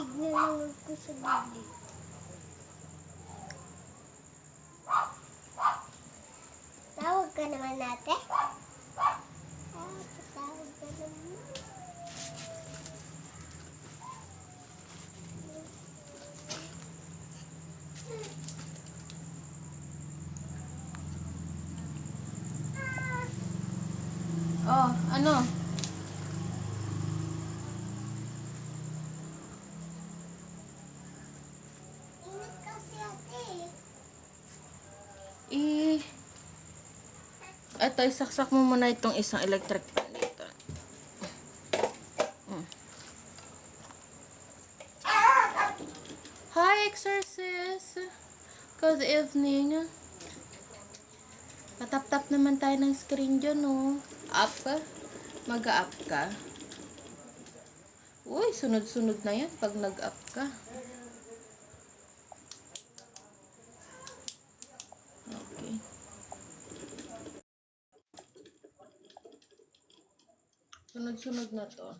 Tignan lang ko sa bibig. Tawag ka naman natin. Tawag ka naman. Oh, ano? Ingat kasi ate. Eto, isaksak mo muna itong isang electric fan dito. Hi, Exorcist! Good evening. Patap-tap naman tayo ng screen dyan, no? Up ka? Mag-up ka? Uy, sunod-sunod na yan pag nag-up ka. Okay. Sunod-sunod na to.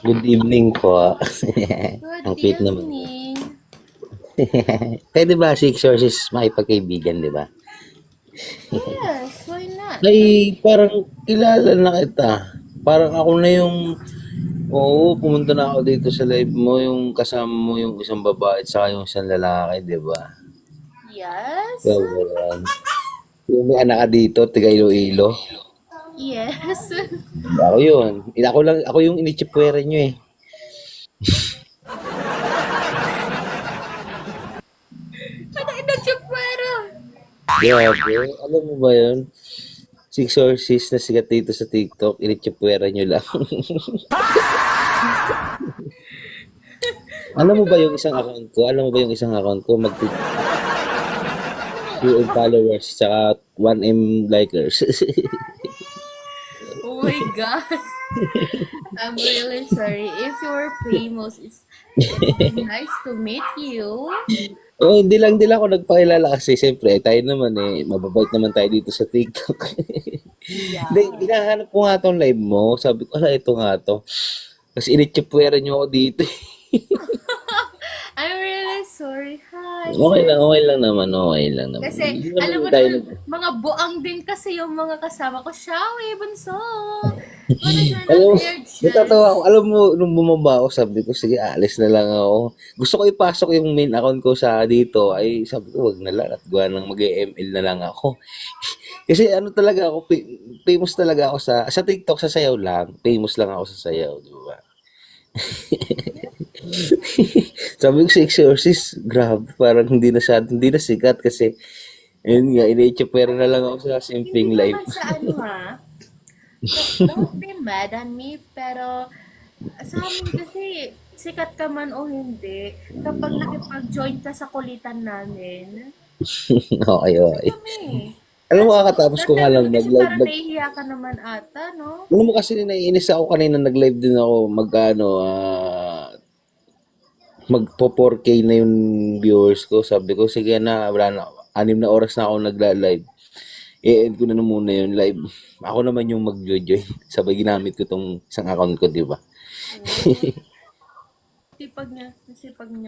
Good evening po. Good Ang cute naman. evening. Pwede ba si Exorcist makipagkaibigan, di ba? Yes, why not? Ay, parang kilala na kita. Parang ako na yung, oo, pumunta na ako dito sa live mo, yung kasama mo yung isang babae at saka yung isang lalaki, di ba? Yes. So, yung may anak ka dito, tiga Iloilo. Yes. Ako yun. Ako yung inichipwera nyo eh. Ano inagchupwera? Grabe, alam mo ba yun? Si Exorcist na sikat dito sa TikTok, inichipwera nyo lang. Alam mo ba yung isang account ko? Mag 2M followers tsaka 1M likers. Oh my God. I'm really sorry. If you're famous, it's nice to meet you. Oh, hindi lang ako nagpakilala kasi siyempre tayo naman mababait naman tayo dito sa TikTok. Yeah. Hindi, hinahanap ko nga tong live mo. Sabi ko, ito nga to. Kasi initsipwera nyo ako dito. I'm really sorry. Hi. Okay lang naman. Kasi, Hindi naman alam mo tayo naman, mga buang din kasi yung mga kasama ko. Shawi, bunso. Alam mo, natatawa ako. Alam mo, nung bumaba ako, sabi ko, sige, alis na lang ako. Gusto ko ipasok yung main account ko sa dito. Ay, sabi ko, wag na lang. At gawa nang mag-ML na lang ako. Kasi ano talaga ako, famous talaga ako sa TikTok, sa sayaw lang. Famous lang ako sa sayaw, di ba? Sabi ko si Exorcist, grabe, parang hindi na sikat kasi, yun nga, iniitsipwera na lang ako sa simpleng Hindi life. naman sa ano ha. Don't be mad at me, pero sa amin kasi, sikat ka man o hindi, kapag nakipag-join ka sa kulitan namin, Okay. kami. Alam mo, kakatapos ko nga lang Kasi nag-live. parang nahihiya ka naman ata, no? Alam mo kasi naiinis ako kanina, nag-live din ako, magpo 4K na yung viewers ko. Sabi ko, sige na, wala na, 6 na oras na ako nagla-live. I-end ko na muna yung live. Ako naman yung mag-join. Sabay ginamit ko tong isang account ko, di ba? Sipag niya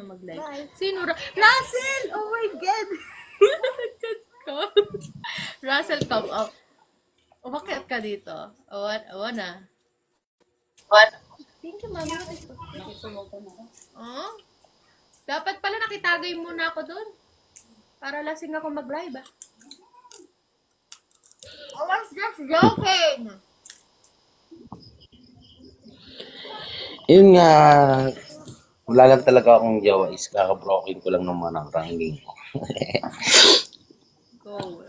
mag-live. Sino? Russell! Oh my God! Russell, come up. Umakyat ka dito. Awan na. What? Thank you, mami. Oh? Dapat pala nakitagay muna ako doon. Para lasing ako mag-live, ah. I was just joking! Yun nga, wala lang talaga akong jawa is kakabroken ko lang naman ang ranking ko. Go.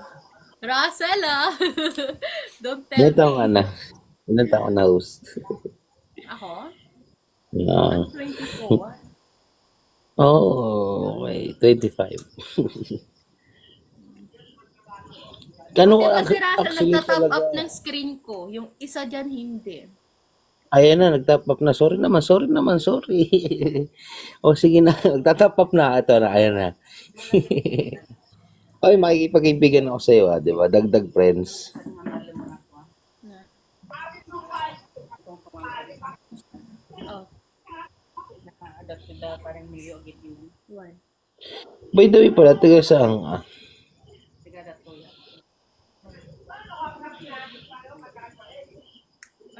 Russell, ah! Don't tell Ilan taong me. ka na? Ilan taong na host? Ako? Ah. 24. Oh, okay. 25. Kano Di ba si Russell actually nagta-top talaga? up ng screen ko? Yung isa dyan, hindi. Ayan na, nag-top up na. Sorry. O sige na, nagta-top up na. Ito na, ayan na. Ay, makikipag-ibigan ako sa'yo, di ba? Dagdag friends. Na. Oh. da parang niyo agad yun. One. By the way pala, taga saan ka? Tiga da to yan.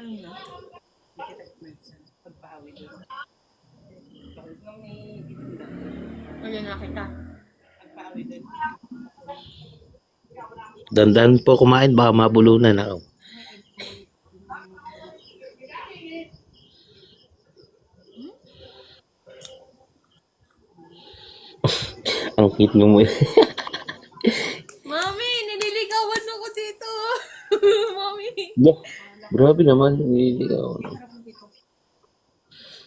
Ano na? Hindi kita medsan. Pagpahawi doon. Bakit nung may itinda? Ano na kita? Pagpahawi doon. Dandan po kumain, baka mabulunan ako. Ang cute mo mo. Mami, nililigawan ako dito. Mami. Grabe naman, nililigaw.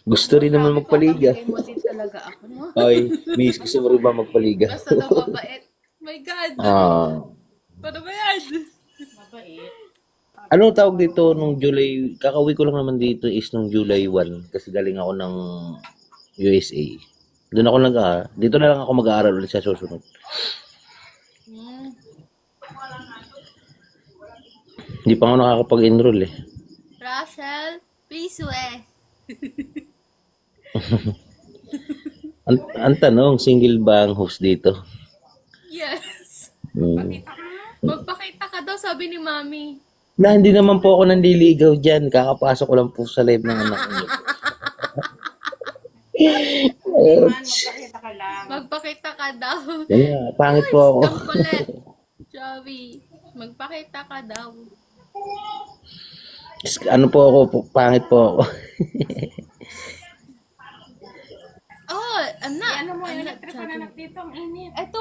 Gusto rin naman magpaliga. Papakinggan mo din talaga ako, no? Ay, miss, gusto mo rin ba magpaliga? Basta daw mabait. My God. Paano ba yan? Mabait. Ano tawag dito nung July? Kakauwi ko lang naman dito is nung July 1 kasi galing ako ng USA. Doon ako dito na lang ako mag-aaral ulit sa susunod. Hindi pa ako nakakapag-enroll eh. Rachel, please Ang tanong, single ba ang host dito? Yes. Hmm. Magpakita ka daw, sabi ni Mami. Na, hindi naman po ako nandiligaw dyan. Kakapasok ko lang po sa live ng anak niyo. Magpakita ka lang. Magpakita ka daw. Yeah, pangit po ako. Kulit. Joey, magpakita ka daw. Ano po ako, pangit po ako. Oh, anak. Ano mo, yung electric na dito, ang init. Ito,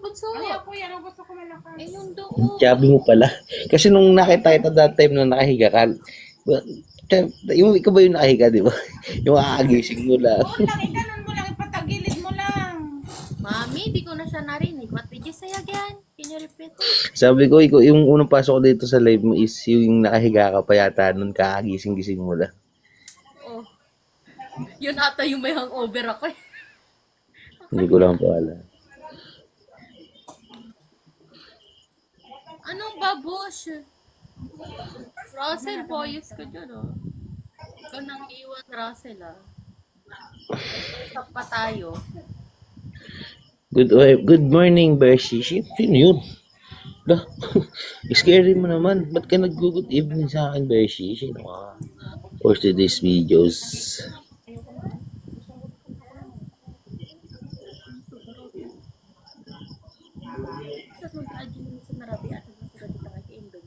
bunso. Ay, ako yan, ang gusto ko malakas. Eh, yung doon. Sabi mo pala. Kasi nung nakita kita that time na nakahiga ka, yung ikaw ba yung nakahiga, di ba? Yung aagising mo lang. Oo lang, ikanon mo lang, ipatagilid mo lang. Mami, di ko na siya narinig. What did you say again? Can you repeat? Sabi ko, yung unang pasok ko dito sa live mo is yung nakahiga ka pa yata nun kaagising-gising mo lang. Oh. Yun ata yung may hangover ako eh. Hindi ko lang po alam. Anong babosh? Russell, boyos ka dyan, oh. Ikaw nang iwan, Russell, ah. Usap pa tayo. Good morning, Beshi. Sino yun? Lah, scary mo naman. Ba't ka nag-good evening sa akin, Beshi? Sino ka? For today's videos. Sa mag-adi mo sa narabi at ang sa dito kay Indon.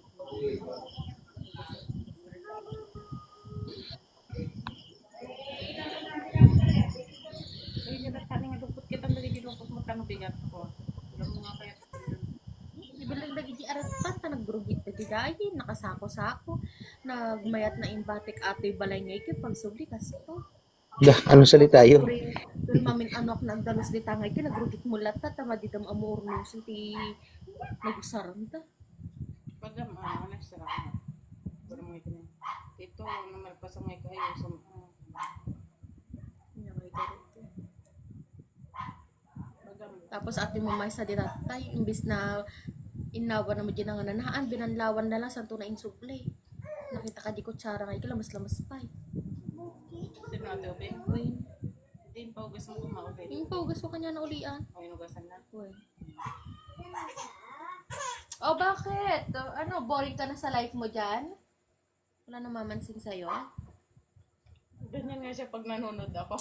Ay, dapat kami nga dupot kita, nagigilungkot mo tanong bigat ko. Alam mo nga kaya sa Di ba lang nagigi aratan ta nagrugit na didayin, nakasako-sako, nagmayat na imbatik ato'y balay ngay kay pagsubli kasi to. Lah, anong salita yun? Pero mamin ano ako nagdalos di tangay kay nagrugit mo lata tama di dam amor no sinti nagusaran ta. Pag nagsara. Pero mo ito na. Ito, namalpas ang may kayo sa Ingay ka rito. Tapos ati mo may sa diratay imbis na inawa na mo din ang nanahaan binanlawan na lang santo na insuple. Nakita ka di ko tsara ngay kay lamas-lamas pa. sinabi, Obe. Uy, Hindi pa ugas mo kumaube. yung paugas ko kanya na ulian. O, inugasan na. Uy. Oh, bakit? Ano, boring ka na sa life mo dyan? Wala na mamansin sa'yo? Ganyan nga siya pag nanonood ako.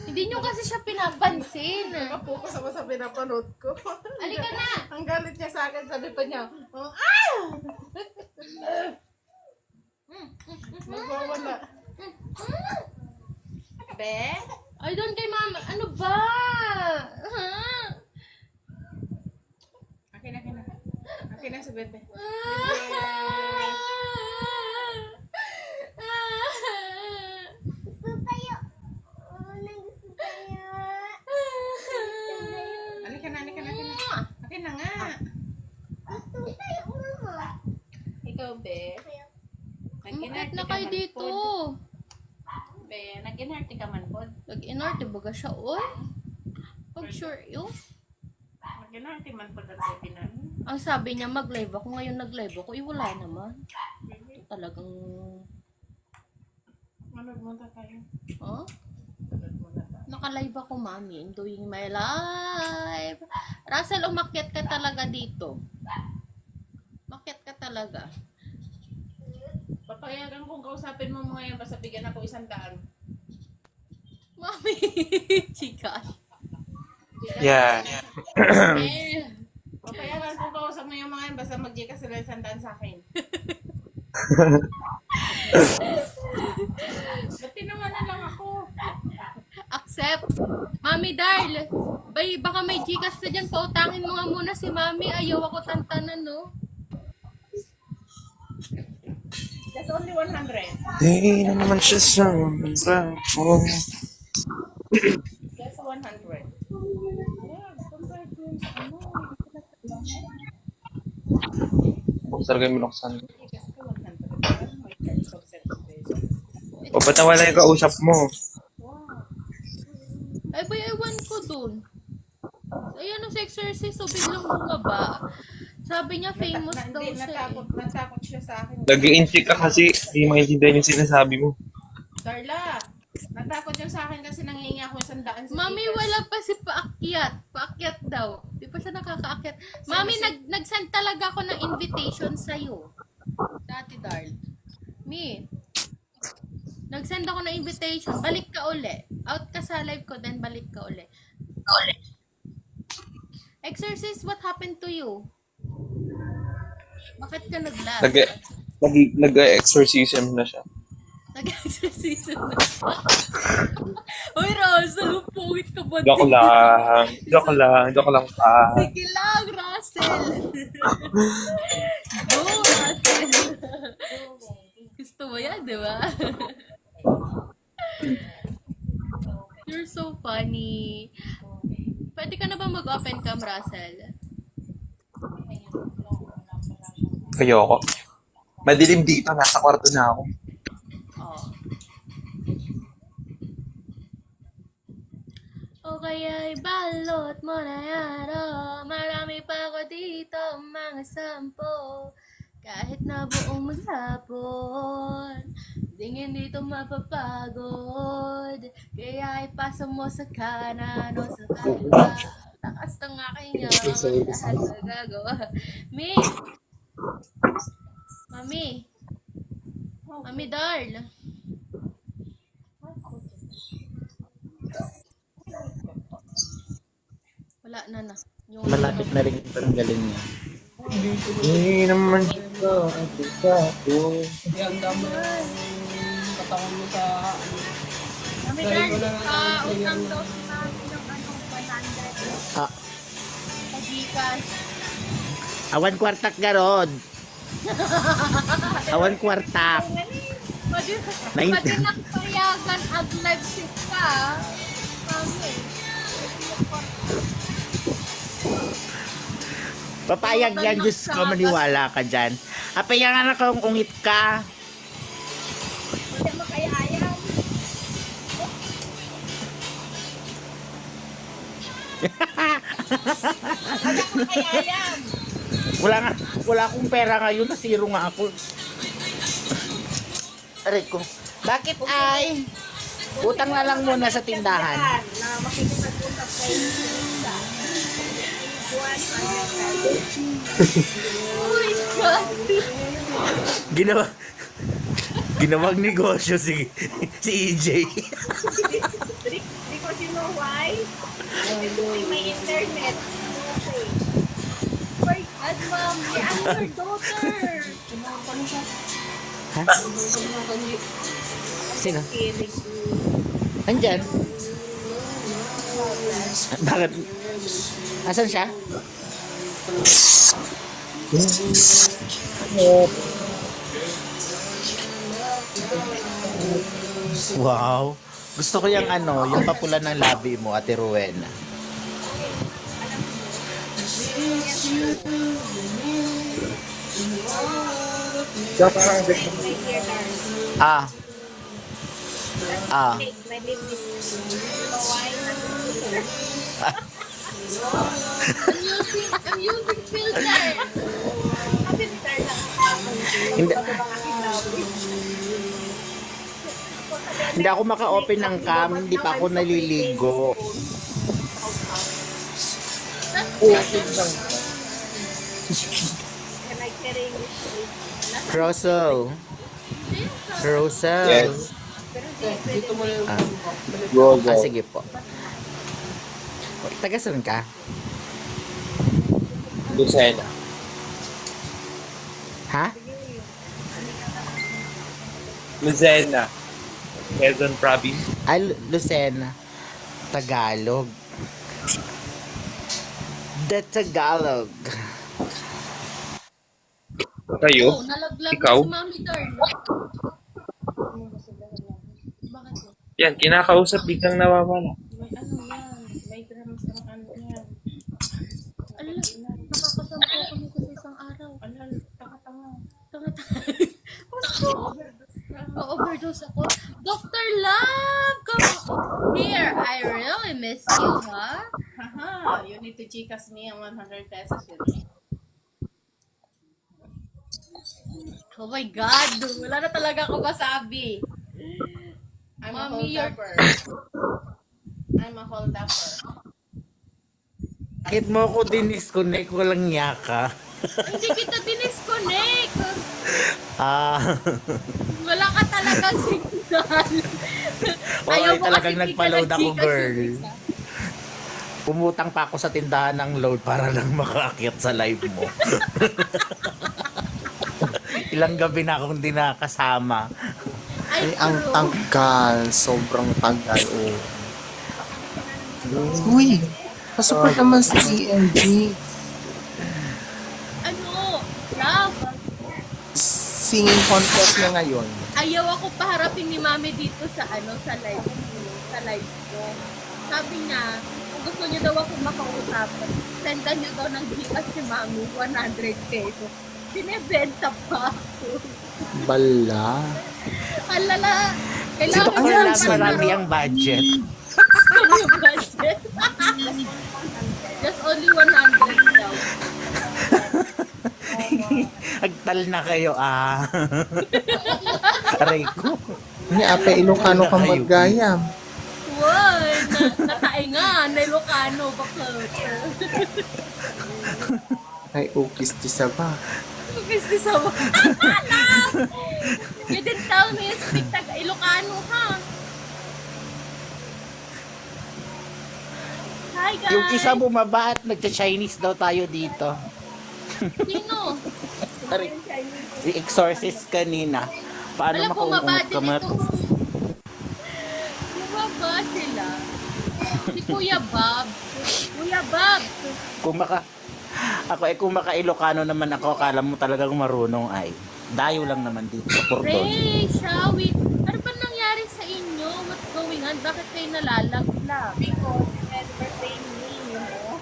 Hindi nyo kasi siya pinapansin. Nakapokus ako sa pinapanood ko. Halika na! Ang galit niya sa akin, sabi pa niya, magwawala. Be? Ay, doon kay mama. Ano ba? Ha? Akin na. Akin na si Bebe. Gusto tayo. Gusto tayo. Halika na. Akin na nga. Gusto tayo, mama. Ikaw, Be. Bakit na kayo dito? Be, nag-inarte ka man po. Nag-inarte baga siya, oy? Pag sure yun. Nag-inarte man po dati pinan. Ang sabi niya, mag-live ako. Ngayon nag-live ako. Wala naman. Ito talagang... Manood muna tayo. Oh? Manood muna tayo. Naka-live ako, mami. Doing my live. Russell, umakyat ka talaga dito. Umakyat ka talaga. Papayagan kung kausapin mo mga yan, basta bigyan ako 100. Mami, chika. Yan. Eh, Papayagan kung kausap mo yung mga yan, basta mag-gika sila 100 sa akin. Ba't tinawanan lang ako? accept. Mami Darl, baka may Gcash na dyan. Pautangin mo nga muna si Mami. Ayaw ako tantanan, no? That's only 100. Di na naman siya sa ko. That's 100. Yeah, compared to yung sa ano. Kung talaga yung minuksan. Just ka 100. May charge of 7 pesos. O, ba't nawala yung kausap mo? Ay, ba, ewan ko dun. Ayan ang exercise, so biglang bumaba. Sabi niya, famous daw Hindi, siya. natakot siya sa akin. Nag-i-insik ka kasi hindi maintindihan yung sinasabi mo. Darla, natakot yun sa akin kasi nangihingi ako 100 sa Mami, Gcash. wala pa si paakyat. Paakyat daw. Di pa siya nakakaakyat. Mami, nag-send talaga ako ng invitation sa'yo. Sa Ate Darl. Mi, nag-send ako ng invitation. Balik ka uli. Out ka sa live ko, then balik ka uli. Exorcist, what happened to you? Bakit ka nag-lag? Nag-exorcism na siya. Nag-exorcism na siya. Uy, Russell, pungit ka ba? Joke lang pa. Sige lang, Russell. Go, Russell. Gusto mo yan, di ba? You're so funny. Pwede ka na ba mag-open cam, Russell? Ayoko. Madilim dito, nasa kwarto na ako. Oh. O kaya'y balot mo na yan, oh. Marami pa ako dito, mga sampo. Kahit na buong maghapon, tingin dito mapapagod. Kaya ipasa mo sa kanan o sa kaliwa. Takas ng aking lahat magagawa. Mi! Mami! Mami Darl! Wala na. Yung Malapit na rin yung galing niya. Hindi naman siya. Mami Darl, utang daw si Mami ng 100 Ah, sa Gcash. awan kwartak garod. Awan kwartak. Pwede Nait- nakpayagan at live sit ka, Mami. Papayag yan, Diyos ko, maniwala ka dyan. Apayangan ako kung ungit ka. Pwede makayayam. Pwede makayayam. Wala akong pera ngayon, nasiro nga ako. Aray ko. Bakit ay? Utang na lang muna sa tindahan. Na makikipag-usap kayo sa buwan. Oh my God! Ginawang negosyo si EJ. Because you know why? Because may internet. Oh my God, Mommy! I'm your daughter! Ha? Sino? Kidding. Andyan. Bakit? Asan siya? Wow. Gusto ko yung yung papula ng labi mo, Ate Rowena. Ah. Ah. My lips is why I'm using filter. Sabi ni Darla. Hindi. Bago bang aking labi. Hindi ako maka-open ng cam, hindi pa ako naliligo. Russell. Russell. Yes. Go, go. Sige po. Taga saan ka? Lucena. Ha? Lucena. Quezon Province. Lucena. Tagalog. The Tagalog. Kayo? Oh, nalaglag Ikaw? na si Mami Darn. Bakit? Yan, kinakausap biglang nawawala. May ano yan. May grams ng ano yan. Ala, nakakasampo kami sa isang araw. Ano, tanga-tanga. Tanga-tanga. Overdose ako. Dr. Love, come here. I really miss you, ha? Haha, you need to Gcash me ang 100 pesos yun. Oh my God. Wala na talaga ako masabi. I'm Mommy, a you're- hold-upper. I'm a hold-upper. Bakit mo ako dinisconnect? Walang yaka. Hindi kita dinisconnect. Wala ka talagang signal. Ay, talagang kasi nagpa-load bigyan ng ako, Gcash girl. yung isa. Pumutang pa ako sa tindahan ng load para lang makaakyat sa live mo. Ilang gabi na akong di nakasama. Ay, Ang true. tagal, sobrang tagal. Oh. Uy, pasupport naman si EMG. Ano? Love. Singing contest niya ngayon. Ayaw ako paharapin ni Mami dito sa sa live ko. Sabi niya, kung gusto niyo daw ako makausap, sendan niyo daw ng Gcash si Mami, 100 pesos. Binebenta pa ako. Bala. Alala, Sito kailangan ko niya lang ng marami ang budget. yung budget. Just only 100 daw. Agtal na kayo, Aray ko. Ni Ape Ilocano ka maggayam. Wow, natae nga, na Ilocano, bakit? Ay, ukis di sa ba? Is this a You didn't tell me you speak Ilocano, ha? Hi, guys! Yung isa bumaba at nagcha-Chinese daw tayo dito. Sino? Aray, si Exorcist kanina. Paano Wala bumaba, makaungot ka mat? Bumaba sila. Si Kuya Babs. Kuya Babs! Kung maka-Ilocano naman ako, akala mo talagang marunong ay. Dayo lang naman dito sa Porton. Ray, Shawi, ano ba nangyari sa inyo? What's going on? Bakit kayo nalalaglag? Because you never pay me, you know?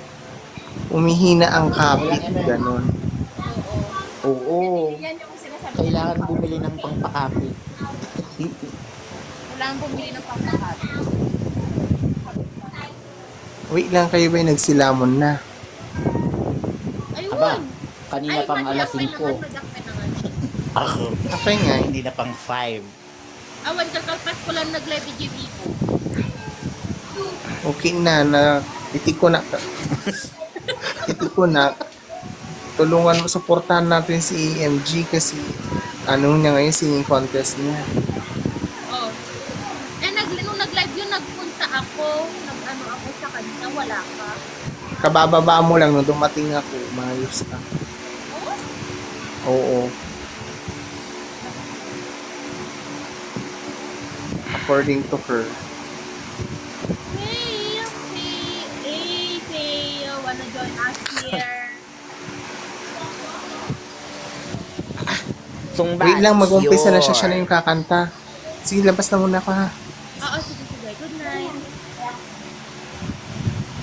Umihina ang kapit, ganon. Oo. Oo. Yan yung sinasabi. Kailangan bumili ng pangpakapit. Kailangan bumili ng pangkahat. Wait lang, kayo ba'y nagsilamon na? Aba, Ayun! kanina pang alas 5. Mag-akpe na nga. Ako, Okay nga. hindi na pang 5. Awan, kakalpas ko lang nag-live ko. Okay na, iti ko na. Iti ko na. Tulungan mo, supportahan natin si EMG kasi ano niya ngayon, singing contest niya. Oh. Nung nag-live yun, nagpunta ako. Nag-ano ako sa kanya, wala ka. Kabababa mo lang nung dumating ako, maayos ka. Oh? Oo. According to her. Hey, wanna join us here? Wait lang, mag-umpisa na siya na yung kakanta. Sige, labas na muna ako ha. Oo, sige. Good night.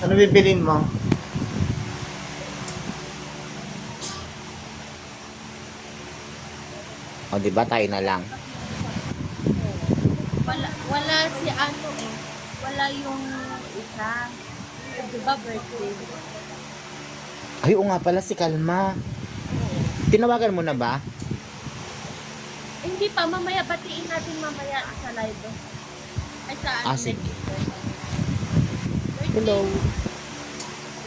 Ano bibilin mo? O, di ba tayo na lang? Wala si ano eh. Wala yung isa. Diba birthday? Ay, oo nga pala si Kalma. Tinawagan mo na ba? Eh, hindi pa, mamaya batiin natin mamaya sa live. Ay, sa sige. Mexico. Hello.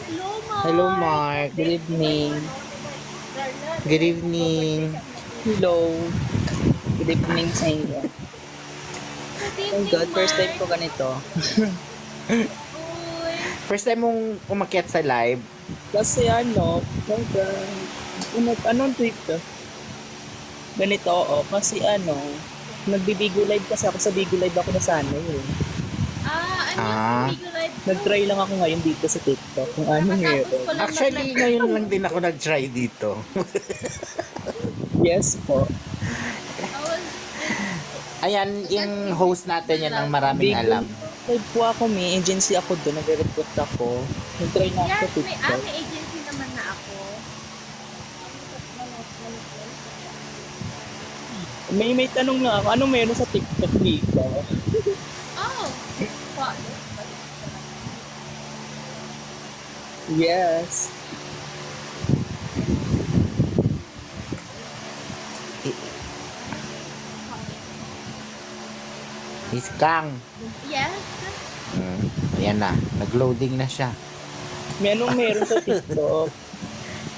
Hello, Mark. Hello, Mark. Good evening. Good evening. Hello. Good evening sa inyo. Good Oh evening, God, first time Mark. ko ganito. Uy. First time mong umakyat sa live. Kasi oh God. Anong tweet to? Ganito, kasi nagbibigo live kasi ako sa Bigo Live ako nasanay eh. Ano Ah. sa Bigo Live? Nag-try lang ako ngayon dito sa TikTok kung ano Nakatapos meron. ko lang Actually, mag-live. ngayon lang din ako nag-try dito. Yes po. I was Ayan, yung host natin yan ang maraming Bigo alam. Live po ako, may agency ako doon, nag-report ako. Nag-try na ako sa Yes, TikTok. may agency naman na ako. May tanong nga ako, ano meron sa TikTok dito? Oh. Paano? Yes. Is Kang. Yes. Ayan na, nag-loading na siya. May anong meron sa TikTok?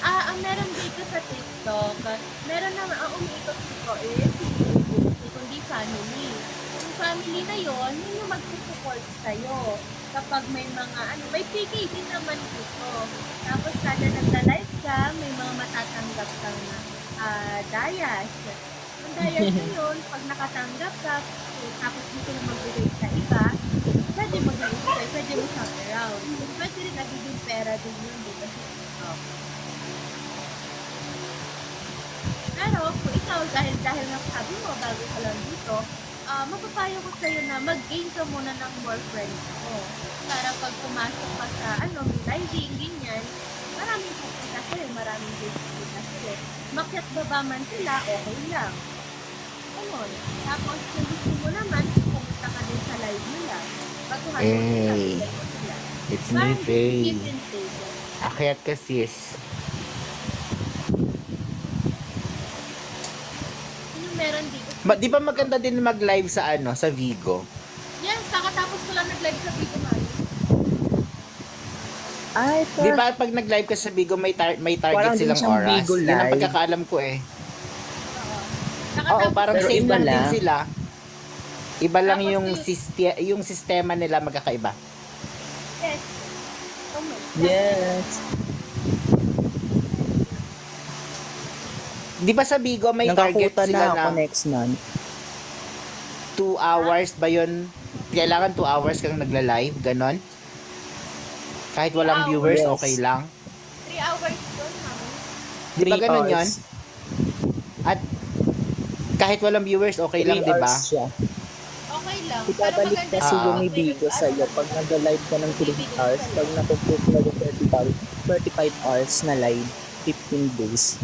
Ang meron dito sa TikTok, meron naman ang umiikot dito si agency, kundi family. Yung family na yon, yun yung magsusupport sa'yo. Kapag may mga, may PK din naman dito. Tapos kada nagla-live ka, may mga matatanggap kang dayas. Yung dayas na yun, pag nakatanggap ka, tapos gusto mo magbigay sa iba, pwede mo din ibigay, pwede mo shop around. Pwede rin nagiging pera din yun dito sa TikTok. Pero kung ikaw, dahil nga sabi mo, bago ka lang dito, mapapayo ko sa'yo na mag-gain ka muna ng more friends mo. Para pag pumasok ka sa, living, ganyan, maraming pupunta sa'yo, maraming bibisita sa'yo. Makyat baba man sila, okay lang. Ganun. Tapos, kung gusto mo naman, pumunta ka din sa live nila. Patuhan mo sila, Hey. bigyan mo sila. It's me, Parang Faye. give and take. Akyat ka, sis. Yun yung meron dito. Di ba maganda din mag-live sa sa Vigo? Yes, kakatapos ko lang nag-live sa video mami. Ay, Di ba pag nag-live ka sa Vigo, may target Parang din silang siyang oras? Vigo Yan ang Live. pagkakaalam ko eh. Oo. Oo, Nakatapos parang Pero same iba lang din lang. sila. Iba lang Tapos yung sistema nila magkakaiba. Yes. Oh my God. yes. Di ba sa Vigo may target Nakakuta sila na ako na next month. 2 hours ba yun? Kailangan 2 hours kang nagla-live, ganon? Kahit walang 2 viewers, hours. okay lang? 3 hours doon, mami. Di ba 3 ganon hours. yun? At kahit walang viewers, okay lang, 3 di ba? hours siya. Okay lang. Pero Ibabalik maganda kasi Ah. yung may video sa'yo pag nag-live ka ng 3 hours, pag nakupost na yung 35 hours na live, 15 days.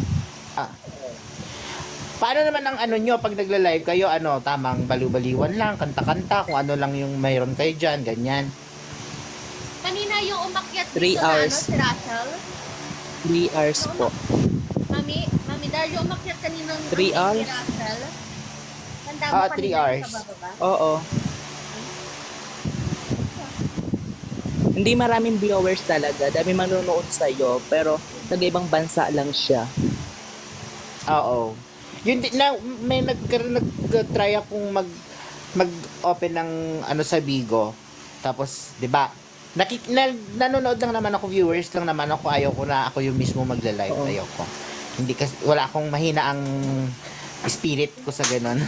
Paano naman ang nyo pag nagla-live kayo, tamang baliw-baliwan lang, kanta-kanta, kung ano lang yung mayroon kayo dyan, ganyan. Kanina yung umakyat 3 dito hours. na, si Russell. 3 hours po. Mami Dario, umakyat kanina ng 3 hours? si Russell. Tanda mo Ah, kanina 3 yung hours. kabababa? Oo. Hindi maraming viewers talaga. Dami manonood sa'yo. Pero nag-ibang bansa lang siya. Oo. Yun may nag-try akong mag-open ng sa Bigo. Tapos, 'di ba? Nanonood lang naman ako, viewers lang naman ako. Ayaw ko na ako yung mismo magla-live. Oo. Ayaw ko. Hindi kasi wala akong mahina ang spirit ko sa ganun.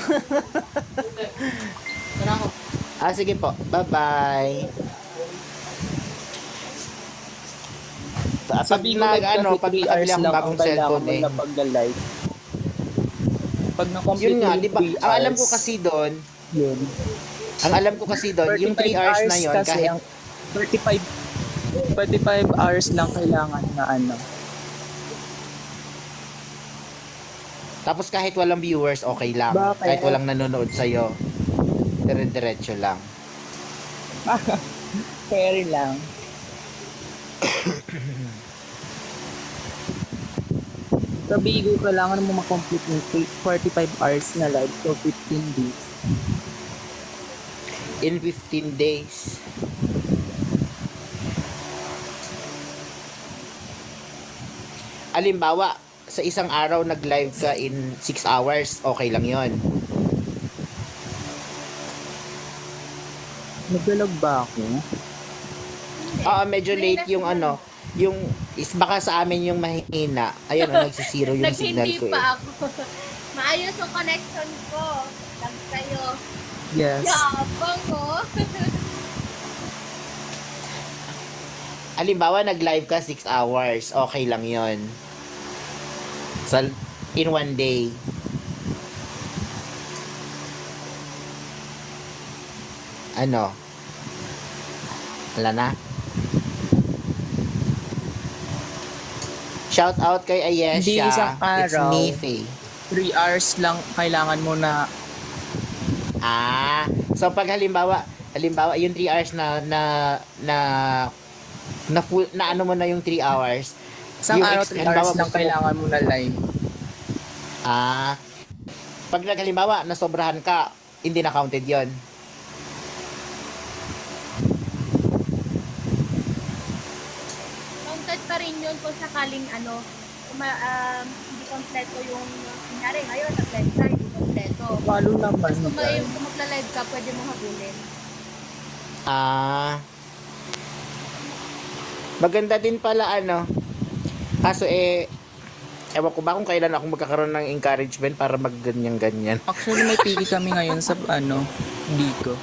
Sige po. Bye-bye. Sa Bigo Live kasi pag 3 hours nakabili akong lang ang bagong kailangan cellphone mo na pag-live. Pag na-complete Yun nga, mo yung di ba? 3 Ang alam ko hours, kasi doon, yun. yung 3 hours na yun, kasi kahit ang 35 hours lang kailangan na tapos kahit walang viewers, okay lang. Bakit? Kahit walang nanonood sa'yo, dire-diretso lang. Carry lang. Sa Bigo, kailangan mo makomplete yung 45 hours na live, so 15 days. in 15 days. Alimbawa, sa isang araw nag-live ka in 6 hours, okay lang yon. Naglalag ba ako? Medyo late yung ano, yung baka sa amin yung mahina. Ayun, nagsisiro yung signal Naghindi ko eh. pa ako. Maayos yung connection ko. Lang kayo. Yes. Yabang ko. Halimbawa, nag-live ka 6 hours, okay lang yon. In one day. Ano? Wala na? Shout out kay Ayesha. Hindi isang It's araw. me, Faye. 3 hours lang kailangan mo na So pag halimbawa yung 3 hours na full, na ano mo na yung 3 hours. isang yung araw, 3 halimbawa, hours lang gusto mo- kailangan mo na live. Pag halimbawa nasobrahan ka, hindi na counted 'yon. Counted pa rin yun kung sakaling hindi kompleto yung, kunyari ngayon, nag-live ka, hindi kompleto. Lalo naman. Tapos kung magla-live ka, pwede mo habulin. Maganda din pala kaso ewan ko ba kung kailan ako magkakaroon ng encouragement para magganyan-ganyan. Actually, may pili kami ngayon sa Bigo.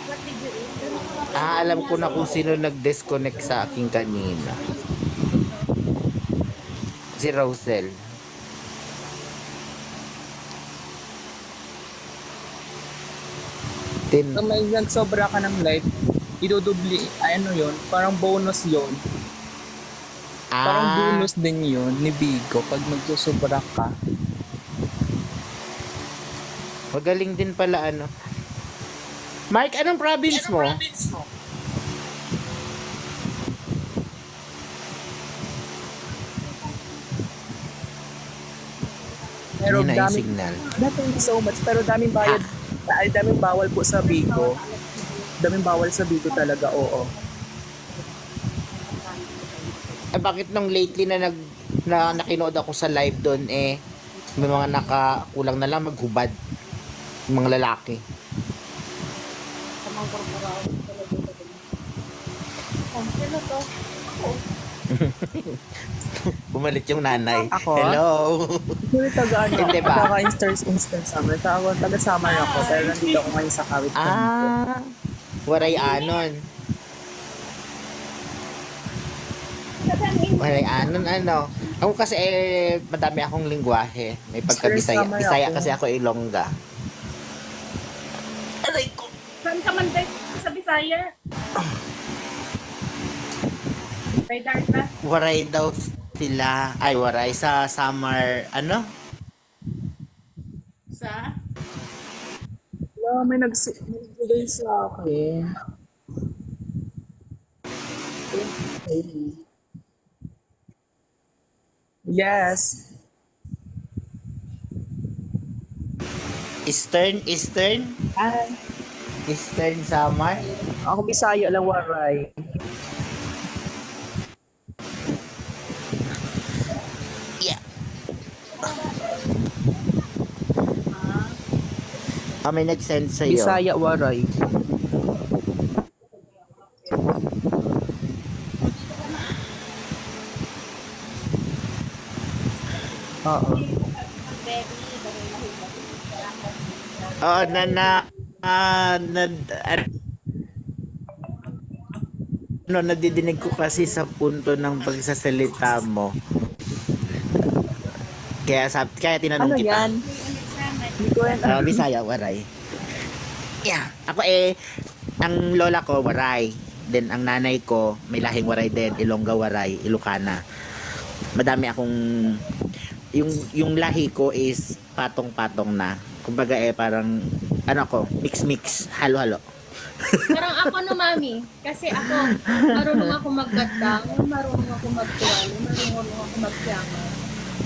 What did you eat? Alam ko na kung sino nag-disconnect sa akin kanina. Si Rosel. Kung may nagsobra ka ng live, idudubli, yun, parang bonus yun. Parang bonus din yun ni Bigo pag magsusobra ka. Magaling din pala Mark, anong province mo? Pero Hindi na yung daming, signal. thank you so much, pero daming bayad, daming bawal po sa Bigo. Daming bawal sa Bigo talaga, oo. Bakit nung lately na nakinood ako sa live doon may mga kulang na lang maghubad. Yung mga lalaki. Sino to? Bumalik yung nanay. Ako? Hello. Hindi taga Hindi ba? Taga-instance summer. Taga-summer ako, pero nandito ako ngayon sa Kawit. Waray anon. Waray anon Ako kasi madami akong lingwahe. May pagka-Bisaya. Summer Bisaya ako. kasi ako Ilongga. Aray ko. Saan ka man dahil sa Bisaya? Radar ka? Waray daw sila. Ay, waray sa summer. Sa? Wala, may nagbigay sa akin. Yes. Eastern? Ay, Eastern summer? ako Bisaya lang, waray. Yeah. May nag-send sa'yo. Bisaya, waray. Oo. Oo, nadidinig ko kasi sa punto ng pagsasalita mo. Kaya tinanong Ano kita. yan? Hindi ko yan. Bisaya, waray. Yeah. Ako ang lola ko, waray. Then, ang nanay ko, may lahing waray din. Ilongga waray, Ilocana. Madami akong... Yung lahi ko is patong-patong na. Kumbaga parang, mix-mix, halo-halo. Parang ako mami. Kasi ako, marunong ako maggatang, marunong ako magtuwalo, marunong ako magkiyama.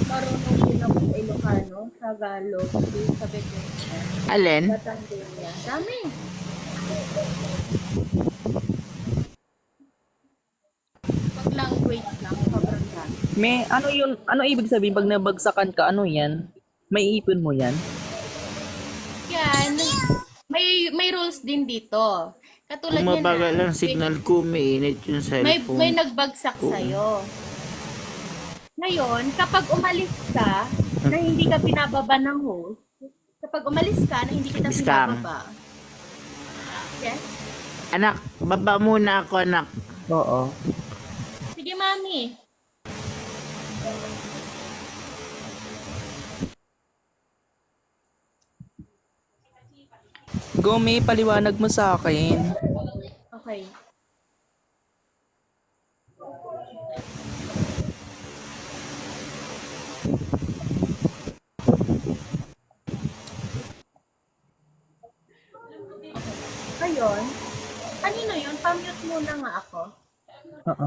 marunong din ako sa Ilocano, Tagalog, sabi ko, Alin? Batangenya. Dami. Pag language lang, sobrang dami. May, ano yun, ano ibig sabihin pag nabagsakan ka, ano yan? May ipon mo yan? Yan. May rules din dito. Katulad Kung yan mabagal na, ang signal ko, mainit yung may cellphone. nagbagsak sa'yo. Ngayon, kapag umalis ka na hindi ka binababa ng host, kapag umalis ka na hindi kita Scam. binababa, yes? Anak, baba muna ako, anak. Oo. Sige, mami. Go, May, paliwanag mo sa akin. Okay. Ngayon, kanino yun? Pamute muna nga ako. Oo.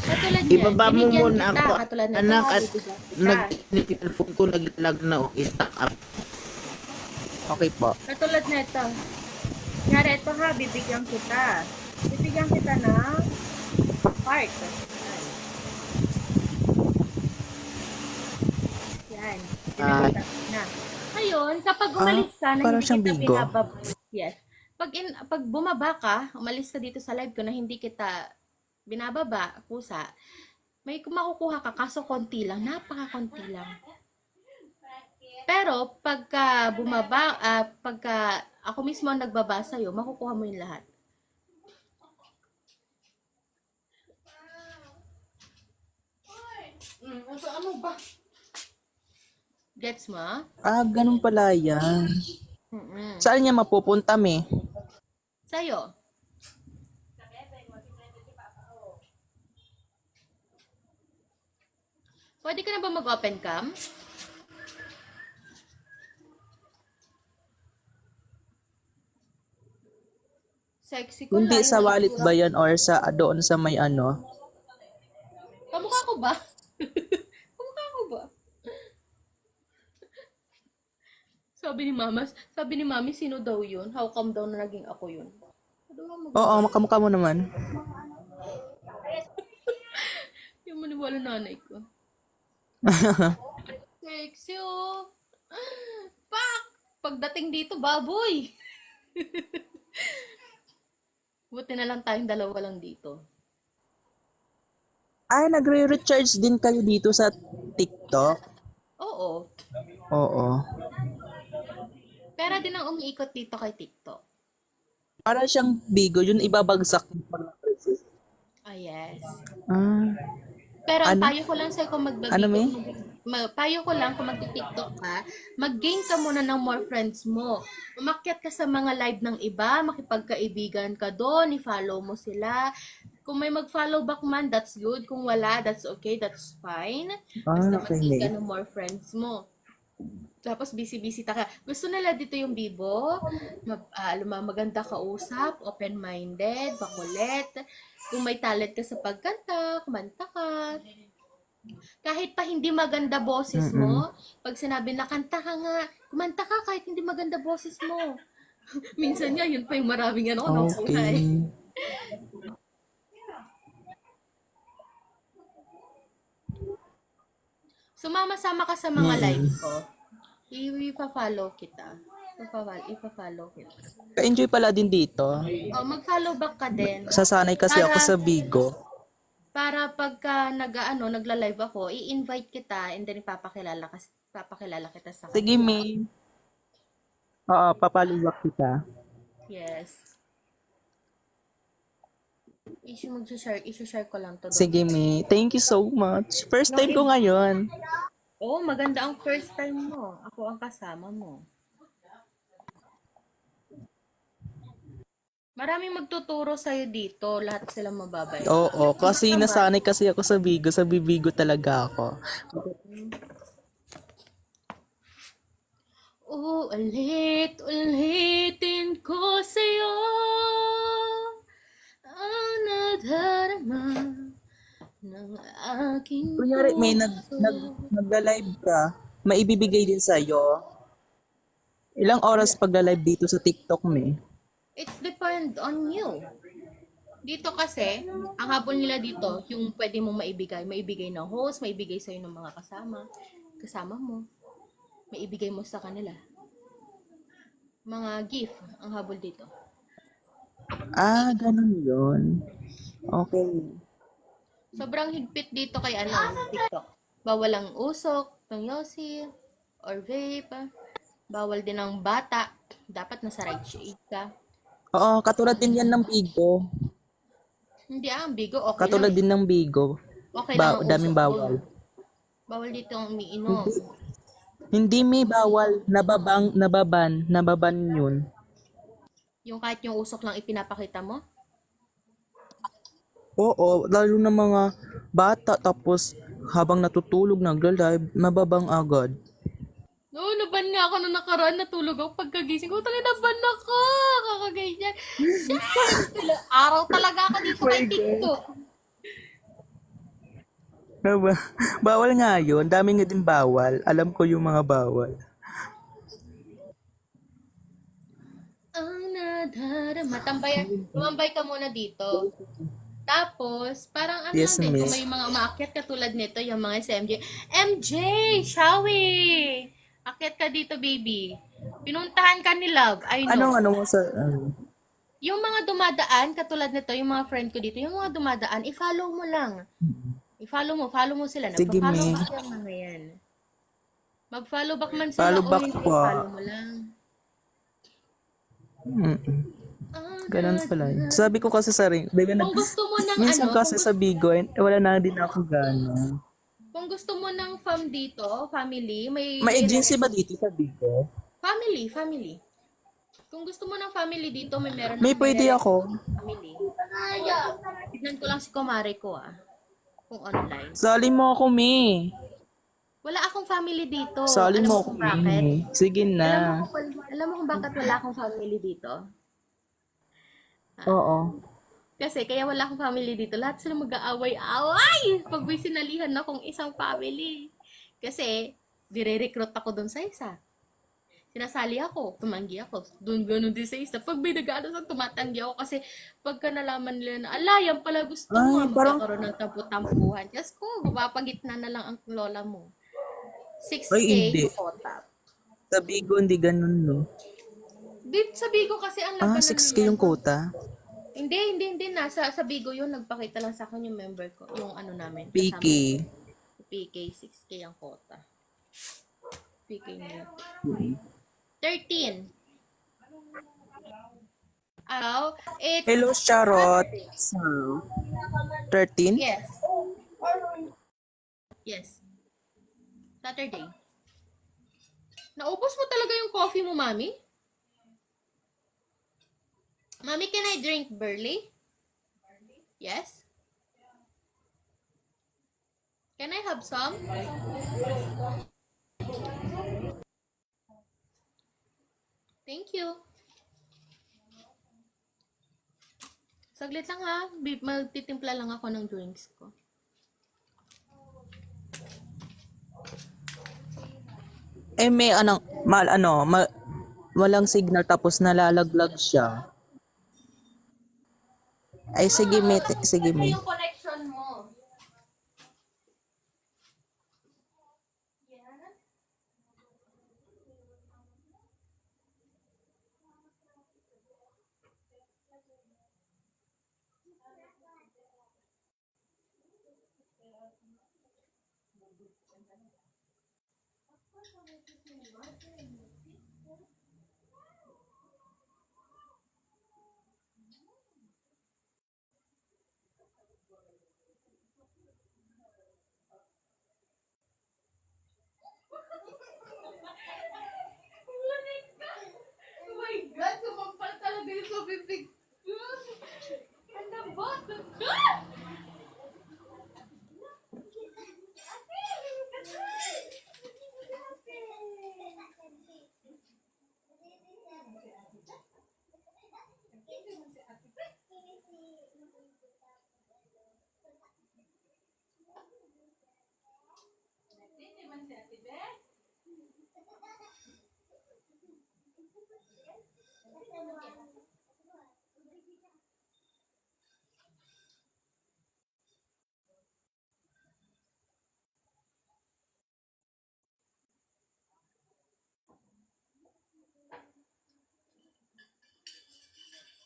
Katulad niyan, Ibaba mo binigyan muna kita, ako, katulad na anak, ito, at bibigyan kita. cellphone ko naglag na, i-stack up. Okay po. Katulad na ito. Kaya ito ha, bibigyan kita. Bibigyan kita na part. Yan. Pinakita ko na. Ngayon, kapag umalis ka na parang hindi siyang kita bingo. yes. Pag bumaba ka, umalis ka dito sa live ko na hindi kita binababa, pusa, may makukuha ka kaso konti lang, napaka-konti lang. Pero pagka bumaba, pagka ako mismo ang nagbaba sa'yo, makukuha mo yung lahat. Ano ba? Gets mo? Ah, ganun pala yan. Mm-mm. Saan niya mapupunta, May? Sa'yo. Pwede ka na ba mag-open cam? Sexy ko Hindi lang sa yung wallet itsura ba ko. yan or sa doon sa may ano? Kamukha ko ba? Kamukha ko ba? Sabi ni Mami, sino daw yun? How come daw na naging ako yun? Oo, makamukha mo naman. Yung maniwala nanay ko. Sexy oh. Pak! Pagdating dito, baboy! Buti na lang tayong dalawa lang dito. Ay, nagre-recharge din kayo dito sa TikTok? Oo. Oo. Pera din ang umiikot dito kay TikTok. Para siyang bigo, yun ibabagsak. Ah, yes. Ah, Pero ang Ano? payo ko lang sa'yo kung Ano, May? payo ko lang kung magti-TikTok ka, mag-gain ka muna ng more friends mo. Umakyat ka sa mga live ng iba, makipagkaibigan ka doon, i-follow mo sila. Kung may mag-follow back man, that's good. Kung wala, that's okay, that's fine. Basta okay, mag-gain ka May. ng more friends mo. Tapos busy-busy ka. Gusto nila dito yung Bibo, maganda kausap, open-minded, makulit. Kung may talent ka sa pagkanta, kumanta ka. Kahit pa hindi maganda boses mo, pag sinabi na kanta ka nga, kumanta ka kahit hindi maganda boses mo. Minsan nga, yun pa yung maraming ano, nakuha eh. Okay. Sumama-sama ka sa mga live ko. I-follow kita. Ipa-follow kita. Ka-enjoy pala din dito. Oh, mag-follow back ka din. Sasanay kasi ako sa Bigo. Para pagka nagla-live ako, i-invite kita and then papakilala kita sa Sige, May. Oo, papaliwak kita. Yes. I-share ko lang to doon. Sige, May. Thank you so much. First time ko ngayon. Oh, maganda ang first time mo. Ako ang kasama mo. Maraming magtuturo sa'yo dito. Lahat sila mababay. Oo, kasi nasanay kasi ako sa Bigo. Sa Bibigo talaga ako. Ulitin ko sa'yo ang nadarama ng aking Kunyari, may puso. nagla-live ka, maibibigay din sa'yo. Ilang oras pagla-live dito sa TikTok, me? It's depend on you. Dito kasi, ang habol nila dito, yung pwede mong maibigay ng host, maibigay sa'yo ng mga kasama mo, maibigay mo sa kanila. Mga gift, ang habol dito. Ah, ganun yun. Okay. Sobrang higpit dito kay TikTok. Bawal ang usok, ng yosi, or vape. Bawal din ang bata. Dapat nasa right shade ka. Oo, katulad din yan ng Bigo. Hindi ang bigo, okay Katulad lang. din ng Bigo. Okay lang ang Daming usok bawal. doon. Bawal dito ang umiinom. Hindi may bawal, nababan yun. Yung kahit yung usok lang ipinapakita mo. Oo, lalo na mga bata tapos habang natutulog nagla-live, mababang agad. No, naban nga ako nung nakaraan, natulog ako pagkagising ko. Tangin, naban ako! Kakaganyan. Shit! Araw talaga ako dito kay TikTok. Bawal nga yun, dami nga din bawal. Alam ko yung mga bawal. Ang nadarama. Tumambay ka muna dito. Tapos, parang Yes, lang din, kung miss. may mga umaakyat katulad nito, yung mga si MJ. MJ! Shawi! Akyat ka dito, baby. Pinuntahan ka ni Love. I know. Ano mo sa... Yung mga dumadaan, katulad nito, yung mga friend ko dito, yung mga dumadaan, i-follow mo lang. Follow mo sila. Sige, Nagpa-follow me. back yung mga yan. Mag-follow back man sila Follow o back hindi, po. follow mo lang. Ganun pala yun. Sabi ko kasi sa ring, baby, Kung gusto mo ng minsan ano, kasi sa Bigo, wala na din ako gano'n. kung gusto mo ng fam dito, family, May agency ba dito sa Bigo? family. Kung gusto mo ng family dito, meron May akong pwede direct ako. family. Tignan ko lang si kumare ko kung online. Sali mo ako, me. Wala akong family dito. Sali Alam mo mo ako, kung bakit? me. Sige na. Alam mo kung bakit wala akong family dito? Oo. Kasi kaya wala akong family dito. Lahat sila mag-aaway-away pag may sinalihan akong isang family. Kasi dire-recruit ako doon sa isa. Sinasali ako, tumanggi ako. Doon ganun din sa isa. Pag may nag-ano sa tumatanggi ako kasi pagka nalaman nila na, ala, yan pala gusto mo, Ay, parang- magkakaroon ng tampu-tampuhan. Yes ko, mapapagitna na lang ang lola mo. 6K Ay, hindi. quota. Sa Bigo, hindi ganun, no? Sa Bigo kasi ang laban 6K yung quota. Hindi. Sa Bigo yun, nagpakita lang sa akin yung member ko, yung ano namin. PK. PK, 6K ang quota. PK niya. 13. It's... Hello, Charot. 13? Yes. Yes. Saturday. Naubos mo talaga yung coffee mo, Mami? Mami, can I drink barley? Yes? Can I have some? Thank you. Saglit lang ha. Magtitimpla lang ako ng drinks ko. May walang signal tapos nalalaglag siya. Ay, sige, sige, Ano yung connection mo? Yes. Oh my God, kumampal talaga yung sa bibig. Ano ba?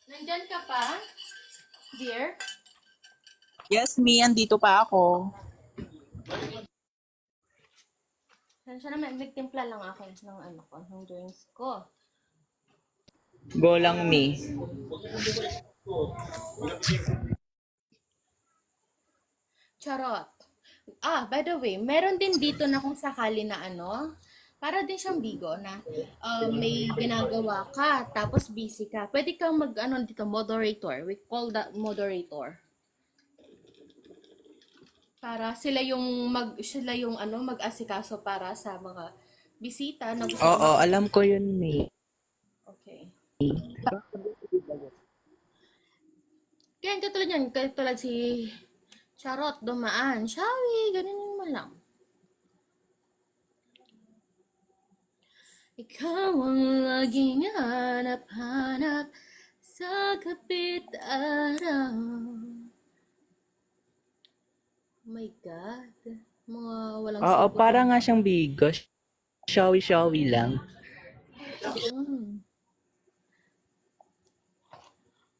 Nandyan ka pa, dear? Yes, me, andito pa ako. Siya naman, nagtimpla lang ako ng ano ko, ng drinks ko. Go lang, me. Charot. By the way, meron din dito na kung sakali na ano, para din siyang bigo na may ginagawa ka, tapos busy ka. Pwede kang mag, dito, moderator. We call that moderator. Para sila yung mag-asikaso para sa mga bisita na gusto Oo, alam ko yun, me. Okay. Kaya katulad yan, katulad si Charot, dumaan. Shawi, ganun mo lang. Ikaw ang laging hanap-hanap sa kapit araw. Oh my God. Mga walang Oo, sipot. para nga siyang bigo. Shawi-shawi lang.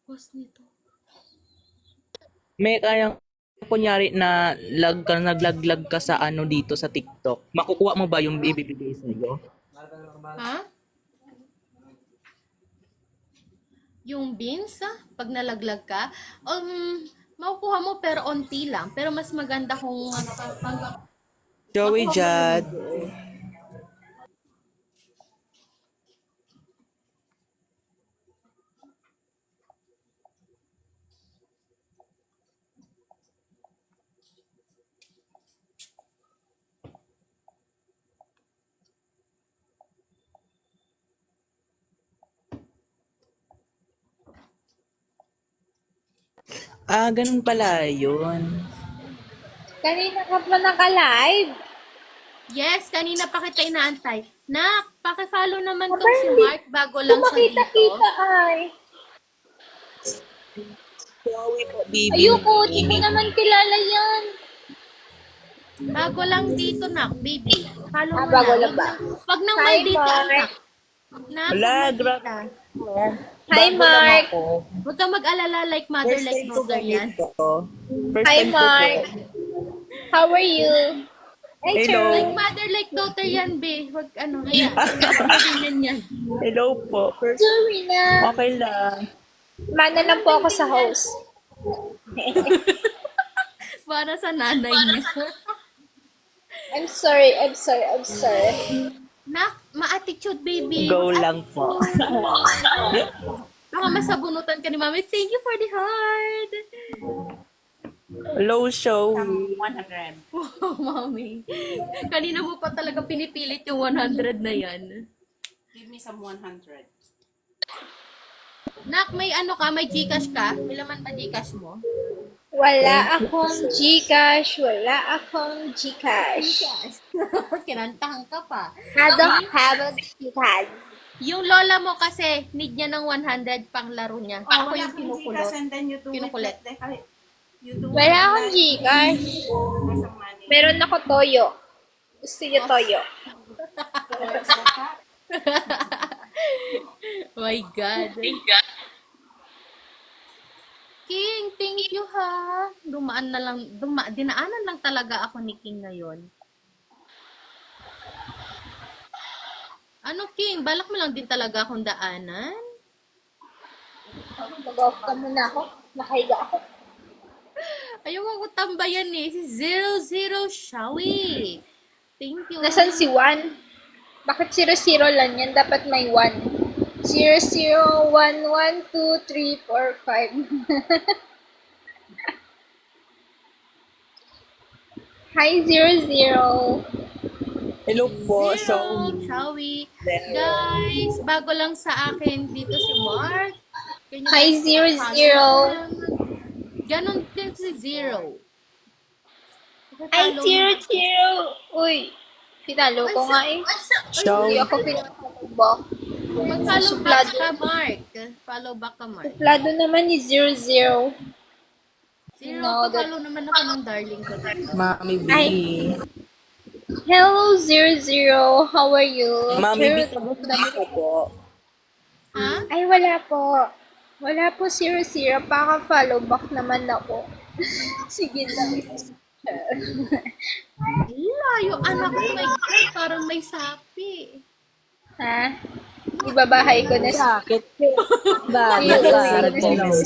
Post nito. May kayang kunyari na naglaglag ka sa ano dito sa TikTok. Makukuha mo ba yung ibibigay sa'yo? Ha? Yung beans, pag nalaglag ka, makukuha mo pero onti lang. Pero mas maganda kung Joey makuha mo Jad. Ganun pala yun. Kanina ka pa naka-live. Yes, kanina pa kita inaantay. Nak, pakifollow naman tong si Mark bago lang siya dito. Makita-kita ay. Joey po, baby. Ayoko, di ko naman kilala yan. Bago lang dito, Nak, baby. Follow mo bago na. lang ba? Wag nang Hi, maldita, Mark. Nak. Nak, Wala, wag grabe. maldita. Hi, Bago lang Mark. ako. Huwag kang mag-alala like mother, First like time ko mother yan. ganito. First Hi, time ko Mark. po. How are you? Hi, Hello. Like mother, like daughter yan, be. Wag yan. Ganyan yan. Hello po. First, Sorry na. okay lang. Mana lang po ako sa host. Para sa nanay niya. I'm sorry. Nak, ma-attitude, baby. Go lang po. Baka masabunutan ka ni mami. Thank you for the heart. Low show. 100. Wow, mami. Kanina mo pa talaga pinipilit yung 100 na yan. Give me some 100. Nak, may may Gcash ka? Ilan ba Gcash mo? Wala akong Gcash. Kinantahan ka pa. I don't have a Gcash. Yung lola mo kasi, need niya ng 100 pang laro niya. Ako yung kinukulot. And then you do Kinukulit. you do Wala akong Gcash. some money. Meron ako toyo. Gusto niyo toyo? My God. King, thank you ha. Dinaanan lang talaga ako ni King ngayon. Ano King, balak mo lang din talaga akong daanan? Mag-off ka muna ako. Nakahiga ako. Ayoko ko tambayan eh. Si 00 Shawi. Thank you. Nasaan si Juan? Bakit 0-0 lang yan? Dapat may 1. 0-0, 1, 1, 2, 3, 4, 5. Hi, 0-0. Hello po. Zero, Shawi. Guys, bago lang sa akin dito si Mark. Can you Hi, guys 0-0. follow him? Ganon din si Zero. Hi, Follow 0-0. Uy, pinalo ko nga eh. Show. Hindi ako pinalo. Mag-follow back ka, Mark. Follow back ka, Mark. Suplado naman ni 00. Zero, No, pa-follow naman ako ng darling ko dito. Mami B. Ay. Hello 00, how are you? Mami B, Charot. sagot na ako po. Ha? Ay, wala po. Wala po 00. Paka-follow back naman ako. Sige lang. Wala, yung anak ko, my God, parang may sapi. Ha? Ibabahay ko na siya. Bakit? Bakit?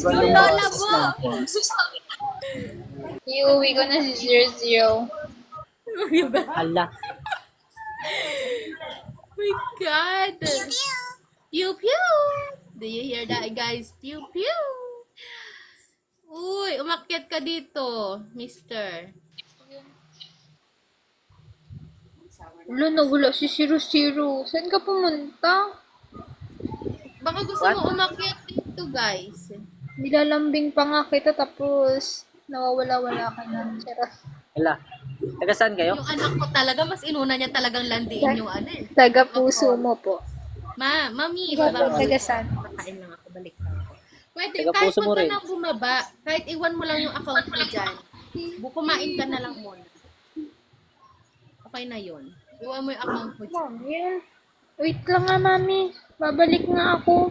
Yung lola mo. Iuwi ko na si 00. Ala. My God. Pew pew. Do you hear that, guys? Pew pew. Uy, umakyat ka dito, mister. Wala na, wala si 00. Saan ka pumunta? Baka gusto mo umakyat dito, guys. Nilalambing pa nga kita tapos nawawala-wala ka na. Charot. Ala. Taga saan kayo? Yung anak ko talaga, mas inuna niya talagang landiin yung ano eh. Taga puso mo po. Mami, Ikaw po, baba. taga saan? Makain lang ako, balik lang ako. Pwede, Taga kahit puso mo huwag ka rin. nang bumaba, kahit iwan mo lang yung account mo dyan, kumain ka na lang muna. Okay na yun. Iwan mo yung account mo dyan. Mami, wait lang nga, mami. Babalik nga ako.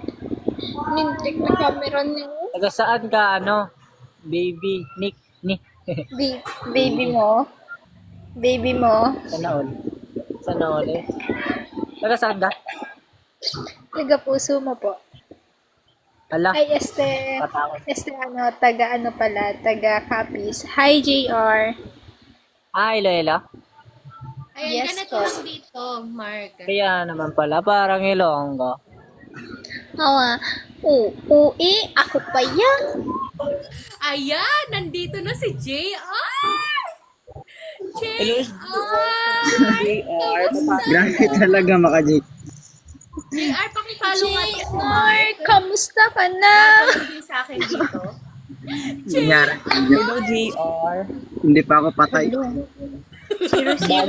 Nintik na camera niyo. Taga saan ka, ano? Baby, Nick. Baby mo. Baby mo. Sana all. Sana all eh. Taga saan ka? Taga puso mo po. Ala. Ay, este ano, taga ano pala, taga Capiz. Hi, JR. Ay, Loela. Ayan, Yes, ganito po. lang dito, Mark. Kaya naman pala, parang Ilonggo. Awa. Uwi, ako pa yan. Ayan, nandito na si JR! JR! Grabe talaga maka-J. JR, pakipalo nga to si JR, Mark. kamusta ka na? Hindi sa akin dito. Nangyari. Hello, JR. Hindi pa ako patay. Bago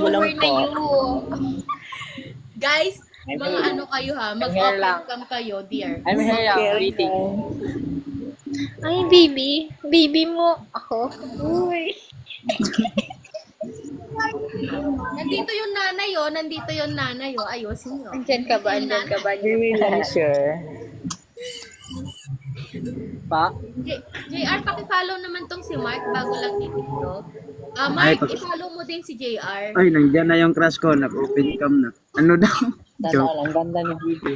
lang Where na po. you? Guys, mga ano kayo ha, here lang. mag-open cam kayo, dear. I'm here lang, waiting. Ay, baby. Baby mo. Ako. Uy. Nandito yung nanay, oh. Ayusin nyo. Andyan ka ba? Andyan ka ba? Very sure. Pa? JR, pakifollow naman tong si Mark bago lang dito. Ay, Mark, i-follow mo din si JR. Ay, nandiyan na yung crush ko. Nag-open cam na. Ano daw? Sana Joke. all, ang ganda ni Bibi.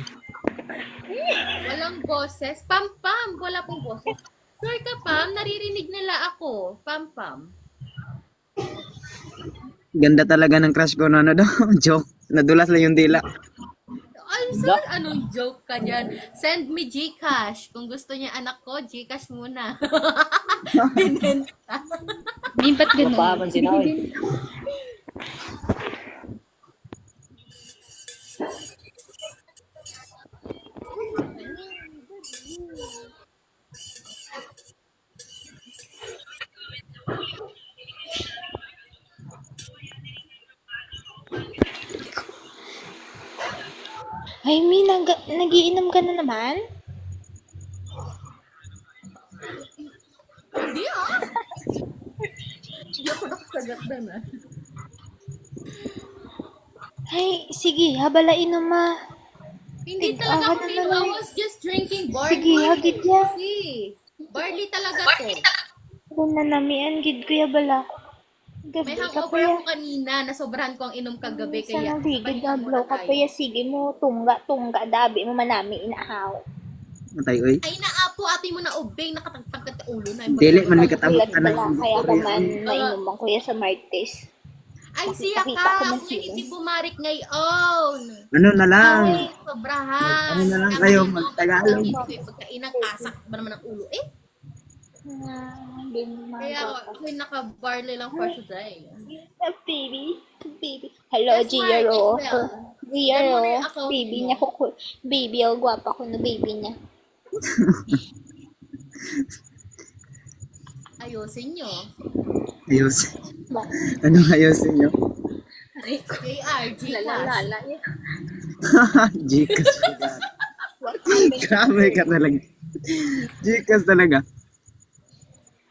Walang boses. Pam-pam, wala pong boses. Sure ka, Pam? Naririnig nila ako. Pam-pam. Ganda talaga ng crush ko. No, ano daw? Joke. Nadulas lang yung dila. Ay, sir, anong joke ka dyan? Send me Gcash. Kung gusto niya anak ko, Gcash muna. Binenta. Di ba't ganun? Mapapansin ako eh. Ay, Mi, nagiinom ka na naman? Hindi ah. Hindi ako nakasagat na na. Ay, sige, habalain mo, ma. Hindi talaga ako Ano nino. naman? I was just drinking barley. Sige, hagit niya. Kasi, barley talaga to. Kung nanamian, gid kuya bala. May Gabi ka hangover pa ako kanina. Nasobrahan ko ang inom kagabi. Sana Kaya, bigid pahinga na blow muna ka tayo. pa ya. Sige mo, tungga, dabi mo manami inahaw. Matay, oy. Ay, naapo, ate mo na ubeng. Nakatagtagkat sa ulo na. Dili, man may katabot Ulat ka na. pala, kaya ka man mainuman kuya sa Martes. Ay, siya Nakita ko ka. ng Ako feelings. hindi bumarik ngayon. Ano na lang? Ay, sobrahan. Ano na lang Kaya kayo, mainom, magtagalog. pagkagising ko, pagkainang kasak ba naman ang ulo eh. Kaya ako naka-barley lang for today. Baby. Hello, Yes, Mark, Giro. it's well. Giro. Yan muna yung account Baby mo. niya ko. Baby, ang gwapa ko na baby niya. Ayusin nyo. Ayos. Ba? Ano ayusin nyo? JR, Gcash. Lalala. Gcash. Grabe ka talaga. Gcash talaga.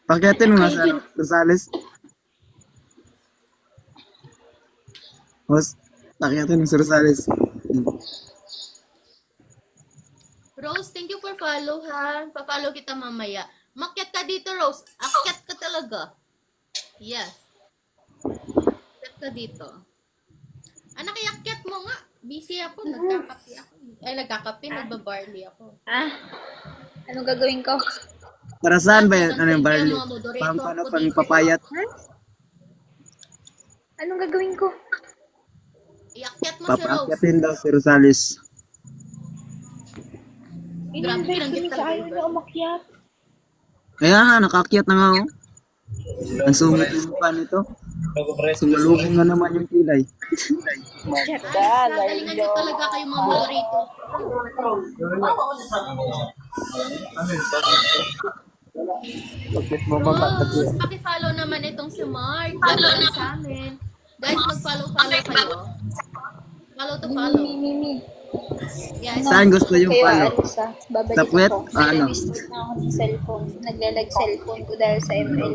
Pakiatin mo nga sa Rosales. Host, pakiatin mo sa Rosales. Rose, thank you for follow ha. Pa-follow kita mamaya. Makyat ka dito, Rose. Akyat ka talaga. Yes. Akyat ka dito. Anak, iakyat mo nga. Busy ako. Nagkakape ako. Nagkakape. Nagbabarley ako. Ah, anong gagawin ko? Para saan ba yan? Ano yung barley? Mga moderator Pang paano? ko Pang dito. papayat? Anong gagawin ko? Iakyat mo si Rose. Papakyatin daw si Rosales. Grabe, binanggit Sa talaga ayaw yun. niya umakyat. Kaya nga, nakakyat na nga oh. Ang sungit yung mukha nito. Sumalubong na naman yung kilay. Galingan nyo talaga kayong mga moderator. Bakit mo ba Rose, paki-follow naman itong si Mark. Follow na sa amin. Guys, mag-follow kayo. Follow to follow. Mimi. Yes. Saan gusto yung Kayo follow? aalis ah. Babalik Sa puwet? ako. Ano? Nag-restart na ako ng cellphone. Naglalag cellphone ko dahil sa ML.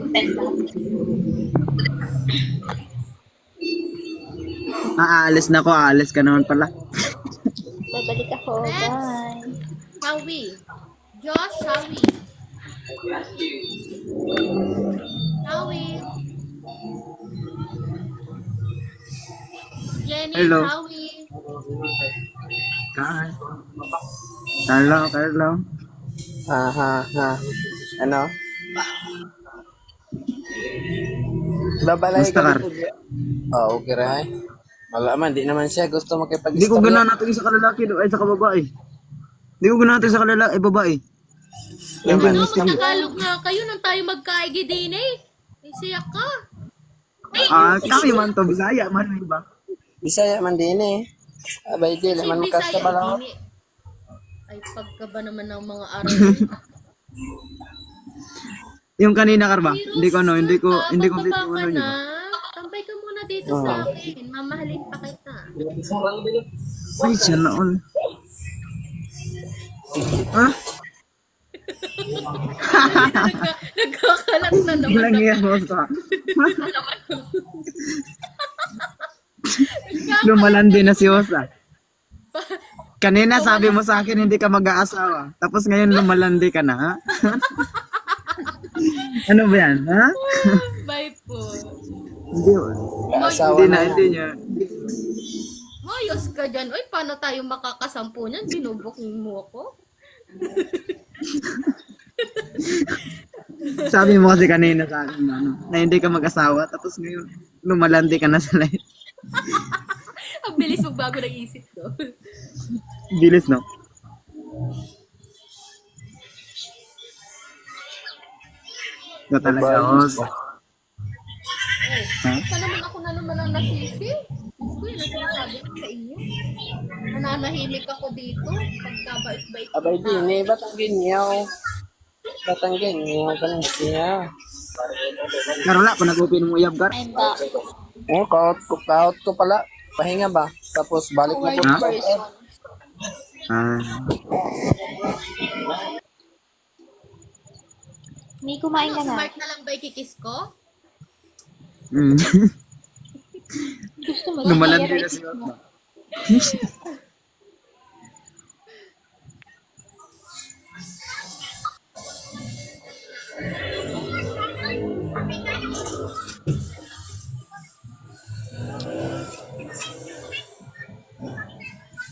Aalis na ko, aalis ka naman pala. Babalik ako. Next. Bye. Shawi. Josh, Shawi. Shawi. Jenny, Hello. Shawi. Carlo. Ha. Ano? Babalay Gusto ka? Oo, okay rin. Wala man, di naman siya gusto makipag-istorya. Hindi ko ganahan natin sa kalalaki ay sa kababae. Hindi ko ganahan natin sa kalalaki ay babae. Naman. Tagalog nga kayo nang tayo magkaigi din eh. Ay, siya ka. Kami man to, Bisaya man ba? Bisaya man din eh. Abay, di naman makasta ba lang. Dini. Ay, pagka ba naman ng mga araw. Yung kanina Karba, Virus hindi ko ka, ano pagbaba ka yun. na. Tambay ka muna dito sa akin. Mamahalin pa kita. Ay, siya na all. Ha? Nagkakalat na naman. Bilang iya mo ka. Lumalandi na si Osa. Kanina sabi mo sa akin hindi ka mag-aasawa. Tapos ngayon lumalandi ka na, ha? Ano ba yan, ha? Bye po. Hindi, Asawa hindi niya. Mayos ka dyan. Uy, paano tayo makakasampu niyan? Binubuking mo ako? Sabi mo kasi kanina sa akin na hindi ka mag-asawa. Tapos ngayon lumalandi ka na sa life. Ang bilis magbago ng isip ko. Bilis, no? Ito talaga, Os. Ha? Pa naman ako na naman ang nasisi. Diyos ko, yun ang sinasabi ko sa inyo. Nananahimik ako dito. Pagkabait-bait ko Abay, di na. ni batang ganyaw. Batang ganyaw, ganun siya. Karola, kung nag-open mo uyab, Gar. I'm back. Oh, kaut ko pala. Pahinga ba? Tapos balik na po. Ha? Person. May kumain ka Ano, na. smart na lang ba ikikis ko? Mm. Gusto mo Lumalandi na i-erase si mo. Os.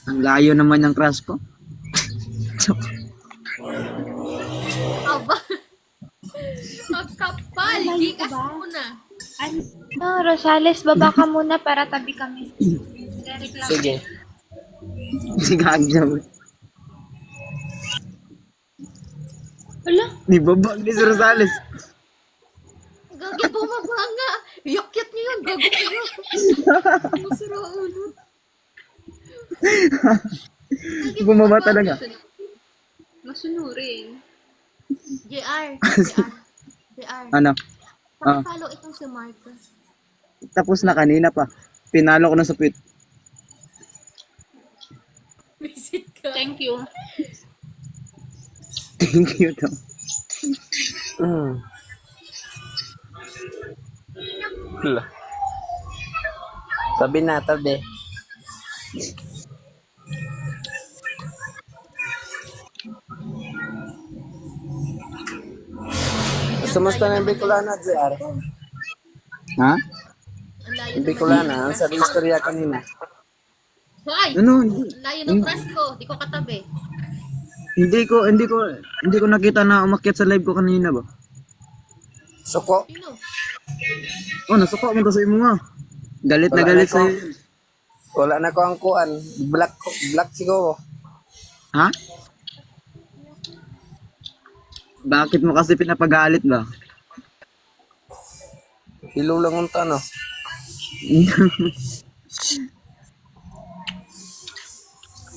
Ang layo naman yung crush ko. Aba. Ang kapal. Gikas muna. No, Rosales, baba ka muna para tabi kami. Derek lang. Sige. Si Gagjaw. Wala. Ni Babag ni si Rosales. Gagi, bumaba nga. Yakyat niyo yun. Gago kayo. Masira ulo. Gagi, Bumaba talaga. Masunurin. JR. Ano? Ah. Pakipollow itong si Marcos. Tapos na kanina pa. Pinalo ko na sa pit. Visit ka. Thank you. Thank you to. Wala. Tabi na, tabi. Sumusta na yung Bicolana, JR? Ha? Ang layo Yung naman Bicolana, ng ang brush sabi ko. istorya kanina. Hoy! Ano? Hindi, Ang layo ng brush ko. Di ko katabi. hindi ko nakita na umakyat sa live ko kanina ba? Suko. Sino? Oh, nasuka mo to sa imo nga. Galit na Wala galit na ko. sa'yo. Wala na ko ang kuan. Black siguro. Ha? Bakit mo kasi pinapagalit ba? Hilulang ang tano.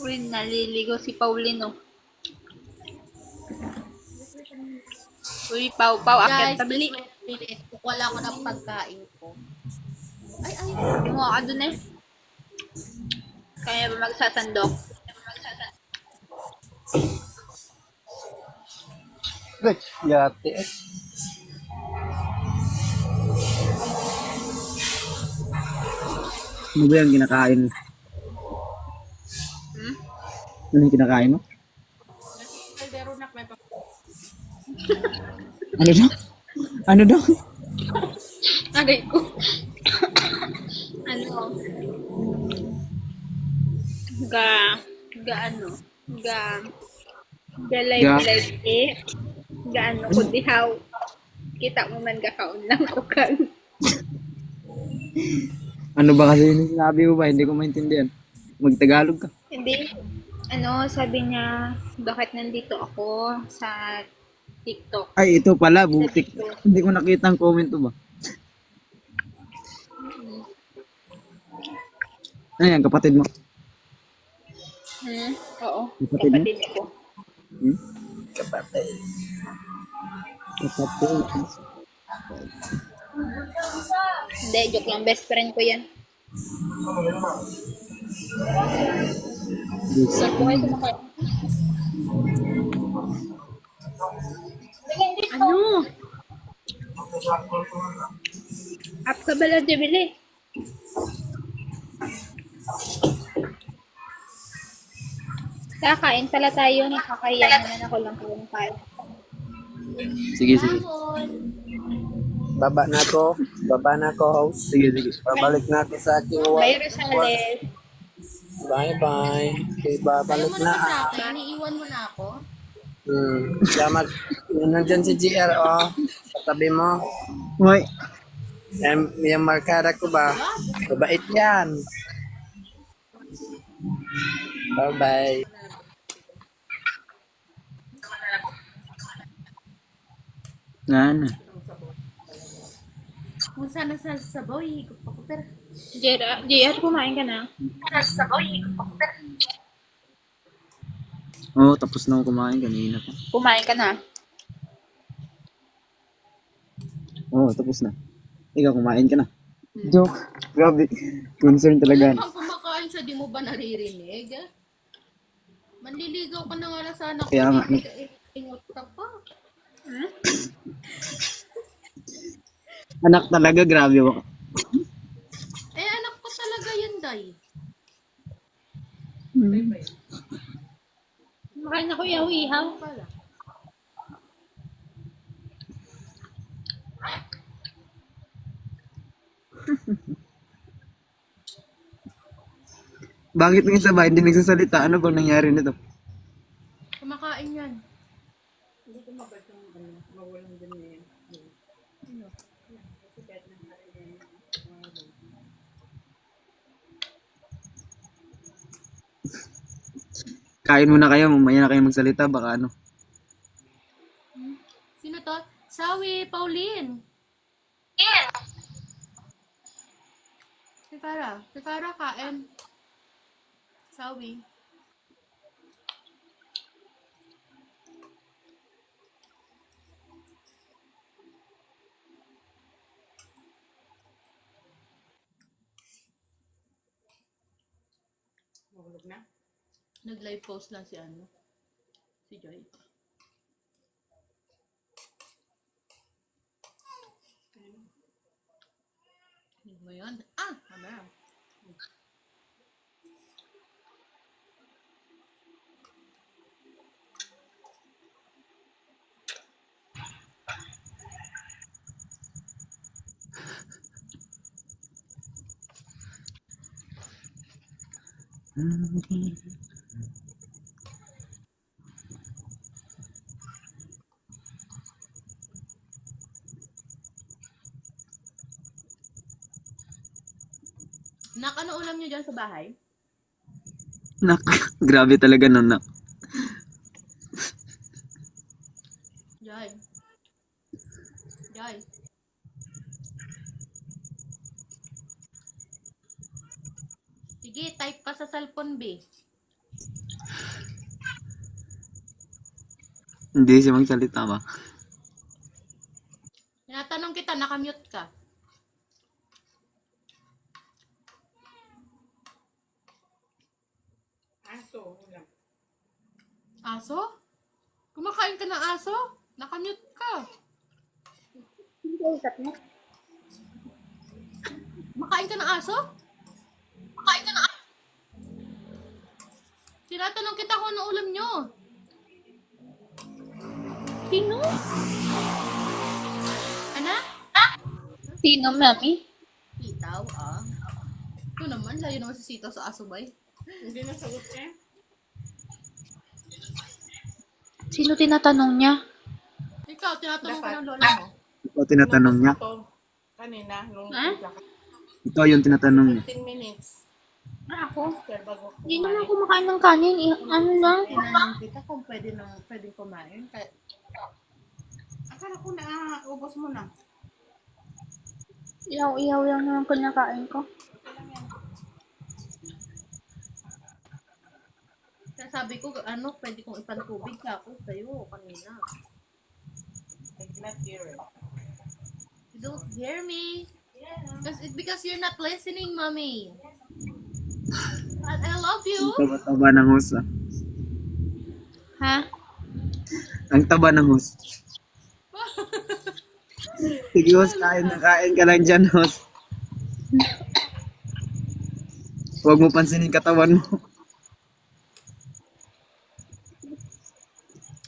Uy, naliligo si Paulino. Uy, Pau, akyat Guys, tabli. wait a minute. Wala ko ng pagkain ko. Ay, ay. Mo ka dun eh. Kaya ba magsasandok? Yate. Ano ba yung kinakain mo? Ano yung kinakain mo? Kaldero na may Ano daw? Ano daw? Agay ko. Ano? Live eh. Ano ko dihaw. Kita mo man kakaon lang ko kan. Ano ba kasi yung sinabi mo ba? Hindi ko maintindihan. Magtagalog ka. Hindi. Ano, sabi niya, bakit nandito ako sa TikTok? Ay, ito pala, butik. Hindi ko nakita ang comment mo ba? Ano yan, kapatid mo? Oo, Kapatid mo? kapatid ko. Hmm? Kapatid. Kapatid. Hindi, joke lang. Best friend ko yan. Saan po kayo kumakain? Ano? Up ka bala, Jebile. Kakain pala tayo. Nakakahiya naman ako lang kumakain. Sige, sige. Baba na ko, house. Sige, sige. Babalik na ako sa aking work. Bye, Rosales. Bye-bye. Okay, Ayaw babalik mo na. naman sa akin. Iniiwan mo na ako. Salamat. Nandyan si GR, oh. Katabi mo. Hoy, Yung markada ko ba? Mabait yan. Bye-bye. na. Kung sana sa sabaw, higop ako. Pero, JR, kumain ka na? Oo, tapos na ako kumain kanina pa. Kumain ka na? Oo, tapos na. Ikaw, kumain ka na. Joke. Grabe. Concern talaga. pag kumakain siya, di mo ba naririnig? Manliligaw ka na nga lang sana. Kaya nga. Ingot ka pa. Anak talaga, grabe ako. Eh, anak ko talaga yan, Day. Makain ako ihaw-ihaw. Pala. Bakit yung isa ba hindi nagsasalita? Ano bang nangyari nito? Kumakain yan. Kain muna kayo, mamaya na kayo magsalita, baka ano. Sino to? Sawi, Pauline. Si Farah, kain. Sawi. mahulog na. Nag-live post lang si Si Joy. Ano yun? Ah, mamaya. Nak, ano ulam niyo dyan sa bahay? Nak, grabe talaga nun, nak. Joy. Joy. Sige, type pa sa cellphone, B. Hindi siya magsalita ba? Tinatanong kita, nakamute ka. Aso, ulam. Aso? Kumakain ka ng aso? Nakamute ka. Hindi kausap mo. Makain ka ng aso? Makain ka ng aso? Tinatanong kita kung ano ulam nyo. Sino? Ana? Sino, mami? Sitaw, ah. Ito naman, layo naman si sitaw sa aso, bay. Hindi na sagot eh. Sino tinatanong niya? Ikaw, tinatanong ka Dapat. ng lola mo. Ikaw tinatanong niya. Ito, kanina, nung Ha? Ikaw yung tinatanong niya. 15 minutes. Ako? After bago Hindi naman kumain. kumakain ng kanin. Ano lang? Tinanong kita kung pwedeng kumain. Kaya, Akala ko na, ubos mo na. Ihaw-ihaw lang naman kinakain ko. kaya sabi ko, ano, pwede kong ipantubig ka ako sa'yo kanina. I cannot hear it. You don't hear me. Because you're not listening, mommy. But I love you. Ang taba-taba ng host, ah. Ha? Ang taba ng host. Sige, host, kain na kain ka lang dyan, host. Huwag mo pansinin katawan mo.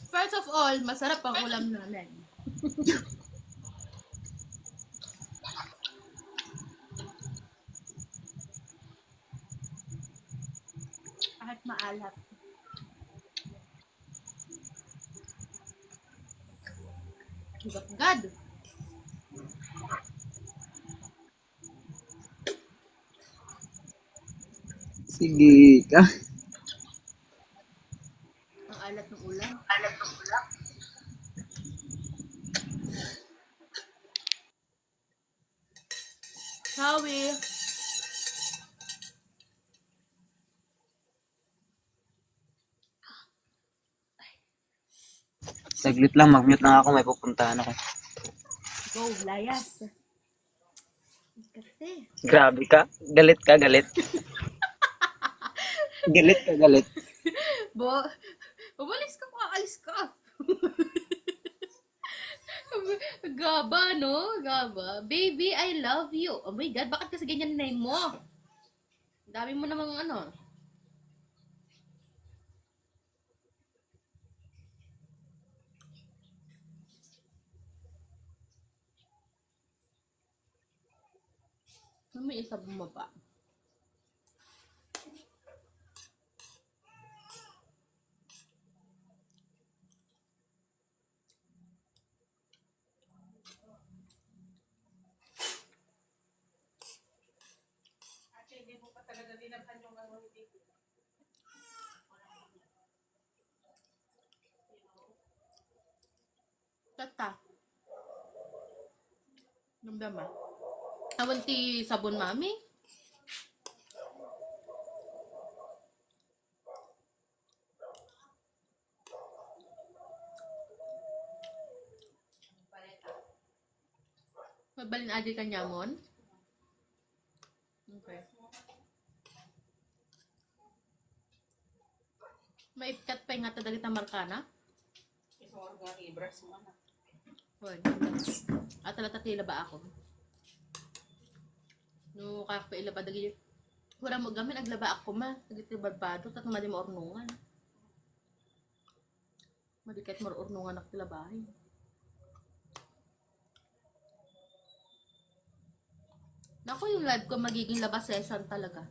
First of all, masarap ang ulam namin. Kahit maalat. God. Sige ka. Ang alat ng ulam. Sawi. Saglit lang, mag-mute lang ako. May pupuntahan ako. Go, layas. Kasi. Grabe ka. Galit ka, galit. Galit ka, galit. Umalis ka, aalis ka. Gaba, no? Gaba. Baby, I love you. Oh my God, bakit kasi ganyan na mo? Dami mo namang ano. May isa bumaba. Hindi mo pa talaga dinaghan yung ano dito. Tata. Namdama. Awan ti sabon, mami. Mabalin adi kanyamon. Okay. Maipkat pa nga tadali tamarkana. Isang orga ibras mo na. At talatatila ba ako? No, kakailabad lagi. Wala mo gamin, naglaba ako ma. Nagitibadbado, tat mali mo ornungan. Madikat mo ornungan ak tilabahin. Naku, yung live ko magiging labas session talaga.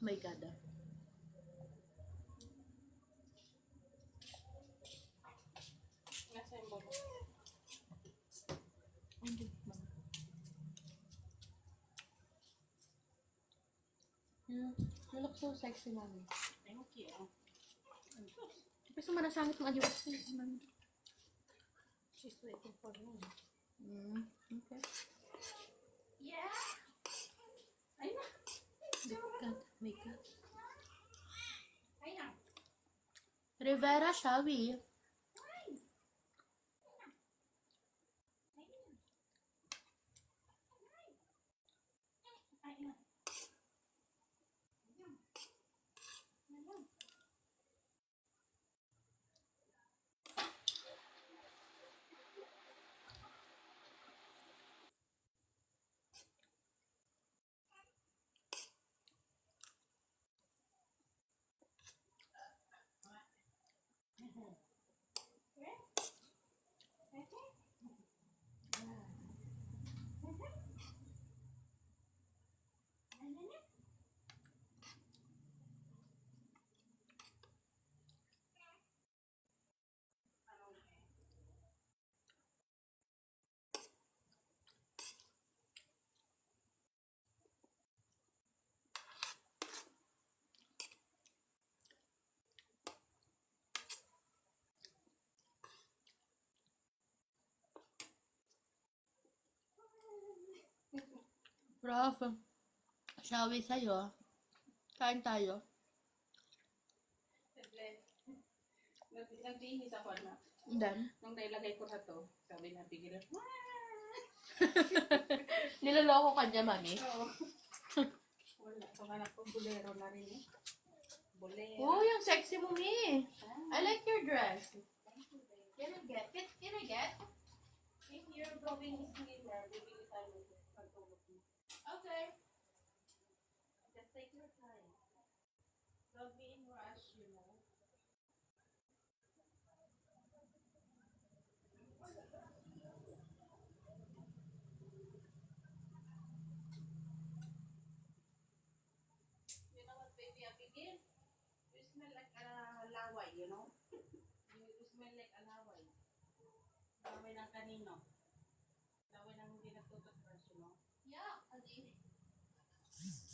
Oh my God. Nasa yung bolo. You look so sexy, mommy. Thank you. Pero manasangit mo adiwas. She's waiting for me. Okay. Yeah. Ay na. God, my God. Ay na. Rivera, shall we? Ay na. Prof, shall we sa'yo? Kain tayo. Nagbihis ako na. And then, Nung nailagay ko sa to, sabi na pigilan. niloloko ka niya, mami. Oo. Wala. Panganak ko, bolero na rin eh. Bolero. Oh, yung sexy mo, me. I like your dress. Can I get? Can I get? If you're going slimmer, bibili tayo pagtulog mo. Okay. Just take your time. Don't be in rush, you know. You know what, baby, Abigail? You smell like laway, you know? You smell like laway. Laway ng kanino? Laway ng hindi nagtutusbrush, you know? Yeah, Adi.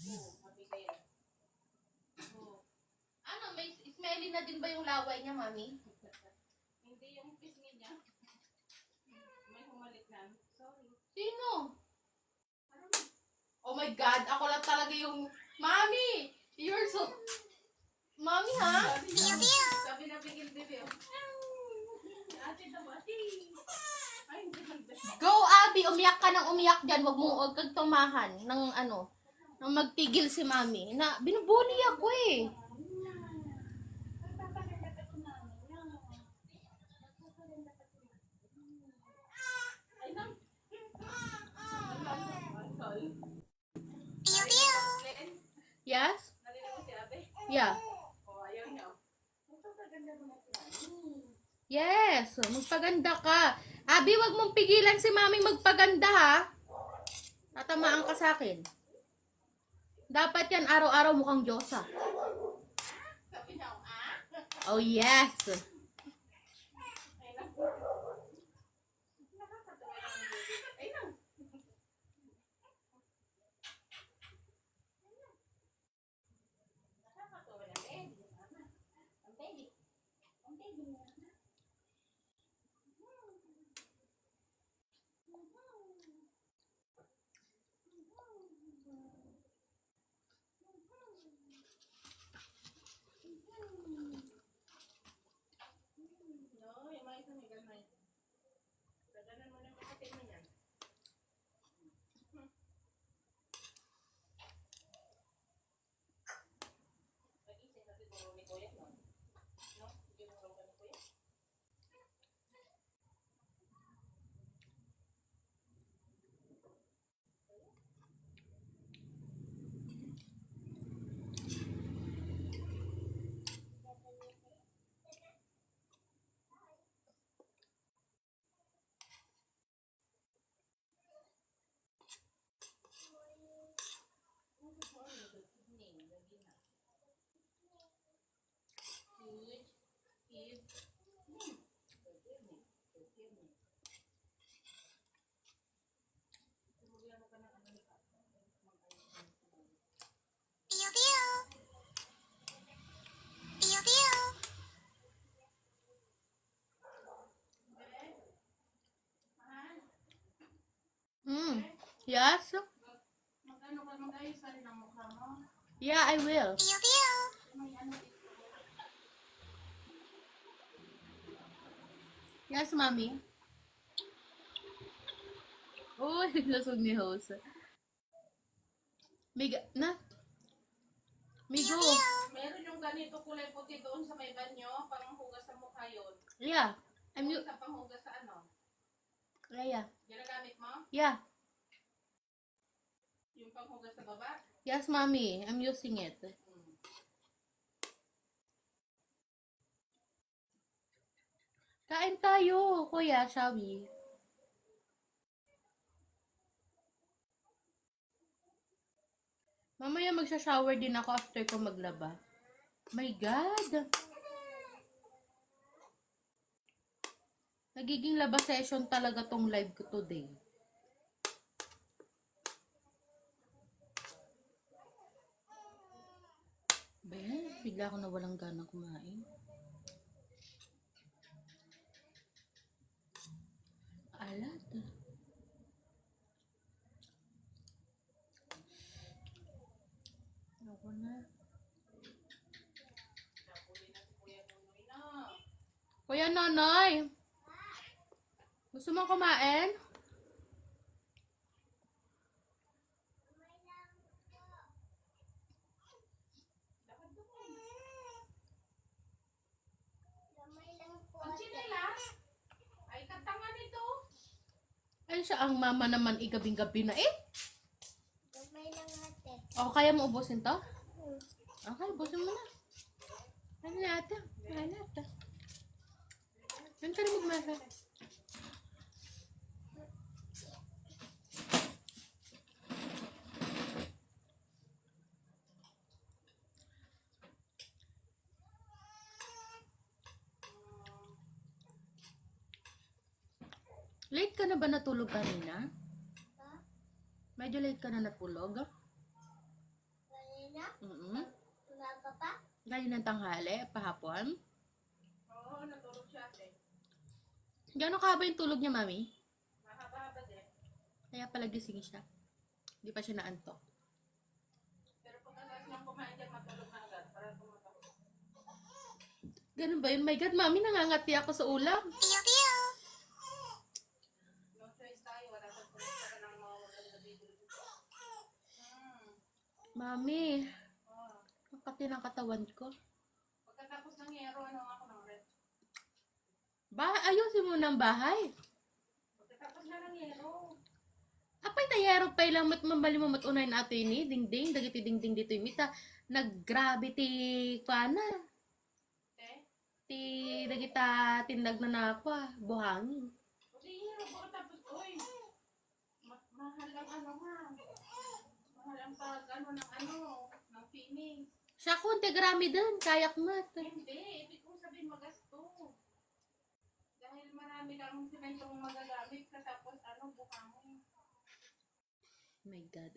Oo, Abigail. Oo. Ano, may smelly na din ba yung laway niya, mami? Hindi yung pisngi niya. May humalik na. Sorry. Sino? Oh my God, ako lang talaga yung... Mami! You're so... Mami, ha? Sabi na bigil, baby. Oh. Ate daw, ate. Ay, hindi mag-best. Go, Abby! Umiyak ka ng umiyak dyan. Huwag kang tumahan ng ano, ng magtigil si mami. Na, binubuli ako eh. Ay, nang. Yes? Nalila mo si Abe? Yeah. O, ayaw niya. Magpapaganda mo na Yes, magpaganda ka. Abi, wag mong pigilan si maming magpaganda ha. Tatamaan ka sa akin. Dapat yan araw-araw mukhang Diyosa. Sabi niya, Oh yes. Ay, nang. Nakakatawa yung baby. Ay, nang. Nakakatawa yung baby. Ang baby. Ang baby. No, yung mga isa may ganay. Daganan mo na yung kapatid mo yan. Pag-isip kasi siguro ni Kuya, no? No? Hindi mo raw ni Kuya. Yes? Mag-ayos ka rin ang mukha mo. Yeah, I will. May ano, Yes, mommy. Oh, lasog ni host. Miga, na? Migo. meron yung ganito kulay puti doon sa may banyo, parang hugas sa mukha yun. Yeah. I'm Yung sa panghugas sa ano? yeah. Ginagamit mo? Yeah. Yung panghugas sa baba? Yes, mommy. I'm using it. Kain tayo, kuya, shall we? Mamaya magsha-shower din ako after ko maglaba. My God! Nagiging laba session talaga tong live ko today. Ben, bigla ako nawalang gana kumain. Alat. Ako na. Kuya Nonoy, gusto mo kumain? Ang chinelas? Ay, katanga nito. Ay, siya ang mama naman igabing-gabi na eh. O, kaya mo ubusin to? Okay, ubusin mo na. Ano natin? Ano natin? Yan ka na magmasa. Late ka na ba natulog kanina? Medyo late ka na natulog? Kanina ng tanghali, pahapon? Oo, natulog siya ate. Gano'n kahaba yung tulog niya, mami? Mahaba-haba din. Kaya pala gising siya. Hindi pa siya naantok. Pero pagkatapos niyang kumain dyan, matulog na agad. Para tumatak. Ganun ba yun? My God, mami, nangangati ako sa ulam. No choice tayo. Wala sa choice ka ng mga maganda video. Mami, ang kati ng katawan ko. Pagkatapos ng yero, ano ako ng red? Ayusin mo ng bahay. Pagkatapos na ng yero. Apay tayero pa ilang mamali mo matunay na ato ini. Ding-ding, dagiti ding-ding dito yung mita. Nag-gravity pana. Okay? Ti dagita tindag na napa. Buhangin. Kasi yero, pagkatapos, uy. Mahal ang ano nga. Mahal ang pag, ano, ng finish. Siya ko, grami din. Kayak mat. Hindi, ibig kong sabihin magasto. Dahil marami kang sementong magagamit, katapos buhangin. My God.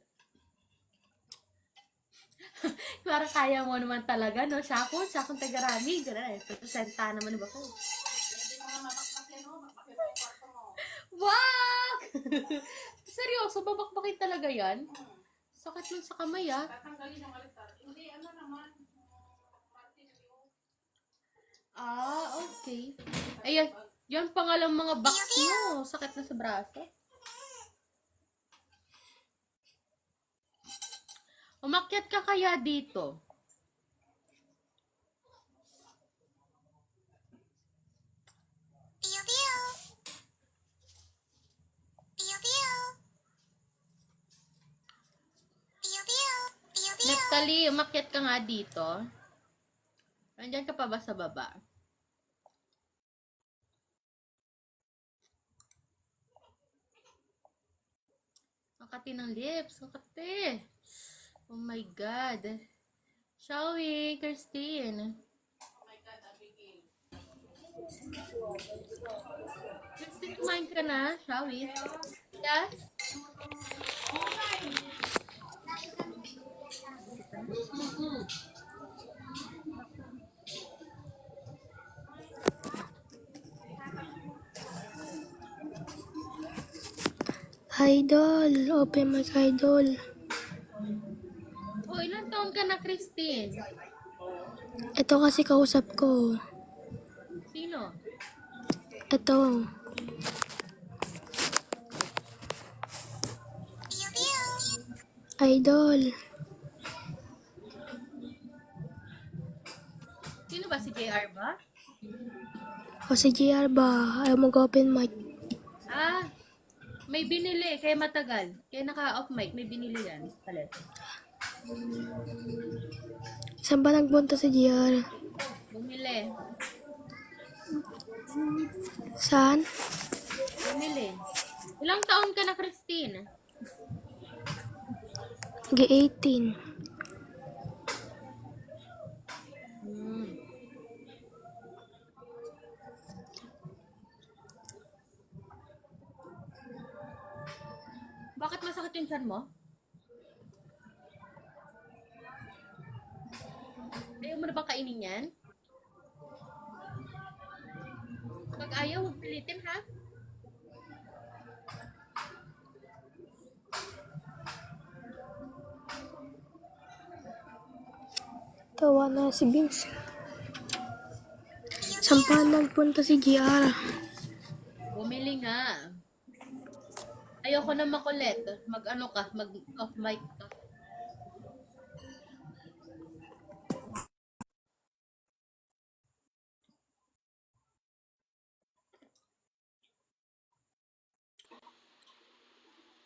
Para kaya mo naman talaga, no? Siya ko, tagarami. Ganun, presenta naman ba ko? Hindi mo nga mabakbak yan, no? Bakit yung kwarto mo? Wag! Seryoso, babakbakin talaga yan? Sakit nun sa kamay, ah. Tatanggalin yung alistar. Hindi, ano naman. Martilyo. Okay. Ayan, yan pangalang mga box mo. Sakit na sa braso. Umakyat ka kaya dito? Neftali, umakyat ka nga dito. Nandiyan ka pa ba sa baba? Makati ng lips. Makati. Oh my God. Shall we, Christine? Oh my God, Abigail. Christine, kumain ka na? Shall we? Yes? Idol, open mic idol. O, ilang taon ka na, Christine? Ito kasi kausap ko. Sino? Ito. Idol. Sino ba? Si JR ba? O si JR ba? Ayaw mag-open mic. Ah, may binili. Kaya matagal. Kaya naka-off mic. May binili yan. Palit. Saan ba nagpunta si JR? Bumili. Saan? Bumili. Ilang taon ka na, Christine? G18. Hmm. Bakit masakit yung tiyan mo? Ayaw mo na ba kainin yan? Pag ayaw, huwag pilitin, ha? Tawa na si Vince. Saan pa nagpunta si JR? Bumili nga. Ayoko na makulit. Mag-ano ka, mag-off mic ka.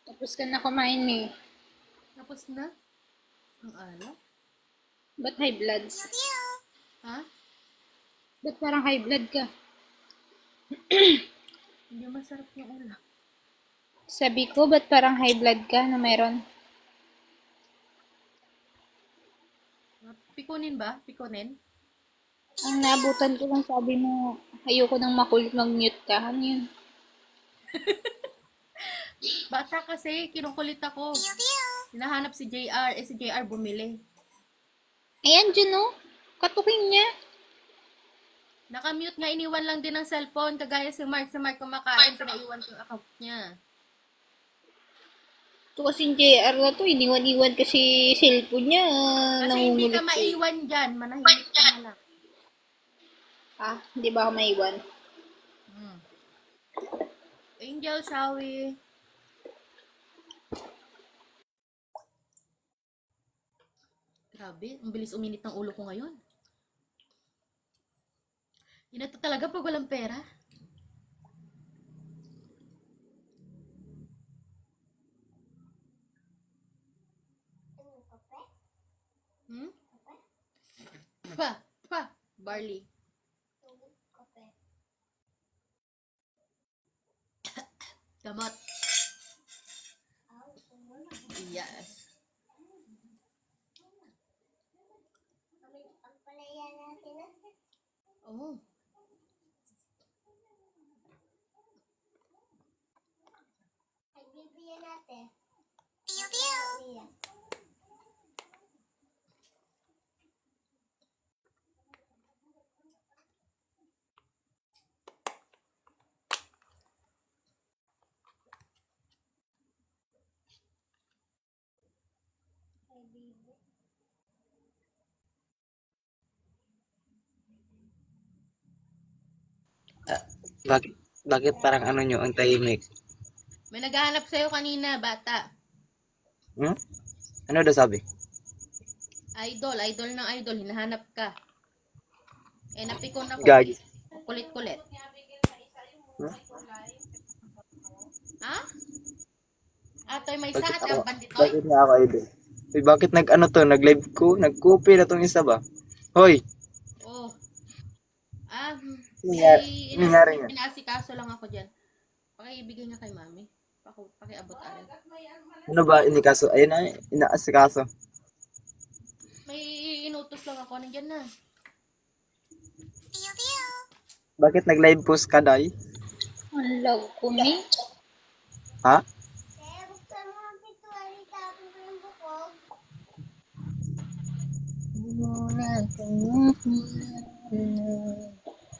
Tapos ka na kumain eh. Tapos na? Ang alak? Ba't high blood? Ha? Ba't parang high blood ka? Hindi masarap yung ulam. Sabi ko, ba't parang high blood ka na meron? Pikunin ba? Pikunin? Ang naabutan ko lang sabi mo, ayoko nang makulit mag-mute ka. Ano yun? Bata kasi, kinukulit ako. Hinahanap si JR. Si JR bumili. Ayan, dyan no? Katukin niya. Nakamute nga, iniwan lang din ng cellphone. Kagaya si Mark. Si Mark kumakain, pinaiwan ko yung account niya. Ito kasing JR na to, iniwan-iwan kasi cellphone niya. Kasi hindi ka nangungulit maiwan dyan. Manahimik ka na lang. Ah, hindi ba ako maiwan? Angel, Shawi. Grabe, ang bilis uminit ng ulo ko ngayon. Yun na to talaga pag walang pera. Hmm? Barley. Gamot. Yes. Oh. Bakit parang ano nyo, ang tahimik? May naghahanap sa'yo kanina, bata. Hmm? Ano daw sabi? Idol ng idol, hinahanap ka. Napikon ako. Gag. Kulit-kulit. Huh? Ha? Atoy may Bakit saat ako? ang banditoy. Bakit nga ako idol? Bakit nag-live ko? Nag-copy na tong isa ba? Hoy! Oh. Nangyari nga. Inaasikaso lang ako dyan. Pakibigay nga kay mami. Pakiabot aral. Ano ba inikaso? Ayun na, inaasikaso. May inutos lang ako. Nandyan na. Bakit nag-live post ka, Day? Ang love ko, me. Ha?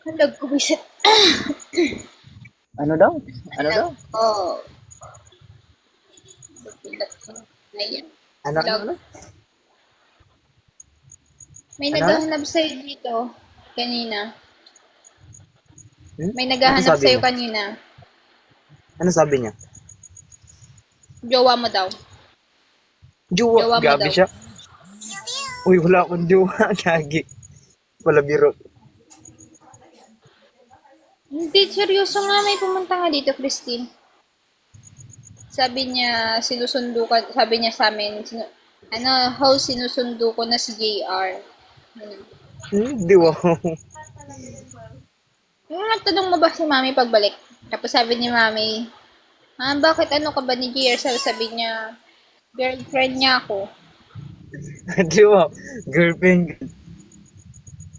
Ang love ko, bisit. Ano daw? Ano daw? Oh. Ayan. Ano, ano, ano? May Ano? naghahanap sa'yo dito kanina. Hmm? May Ano naghahanap sabi sa'yo niya? kanina. Ano sabi niya? Jowa mo daw. Jowa, Jowa mo gabi daw. siya. Uy, wala akong jowa, gagi. Wala biro. Hindi, seryoso nga. May pumunta nga dito, Christine. Sabi niya, sabi niya sa amin, host, sinusundo ko na si JR. Ano. Hindi, wow. Yung nagtanong mo ba si Mami pagbalik? Tapos sabi ni Mami, bakit ano ka ba ni JR? Sabi niya, girlfriend niya ako. Hindi, wow. Girlfriend.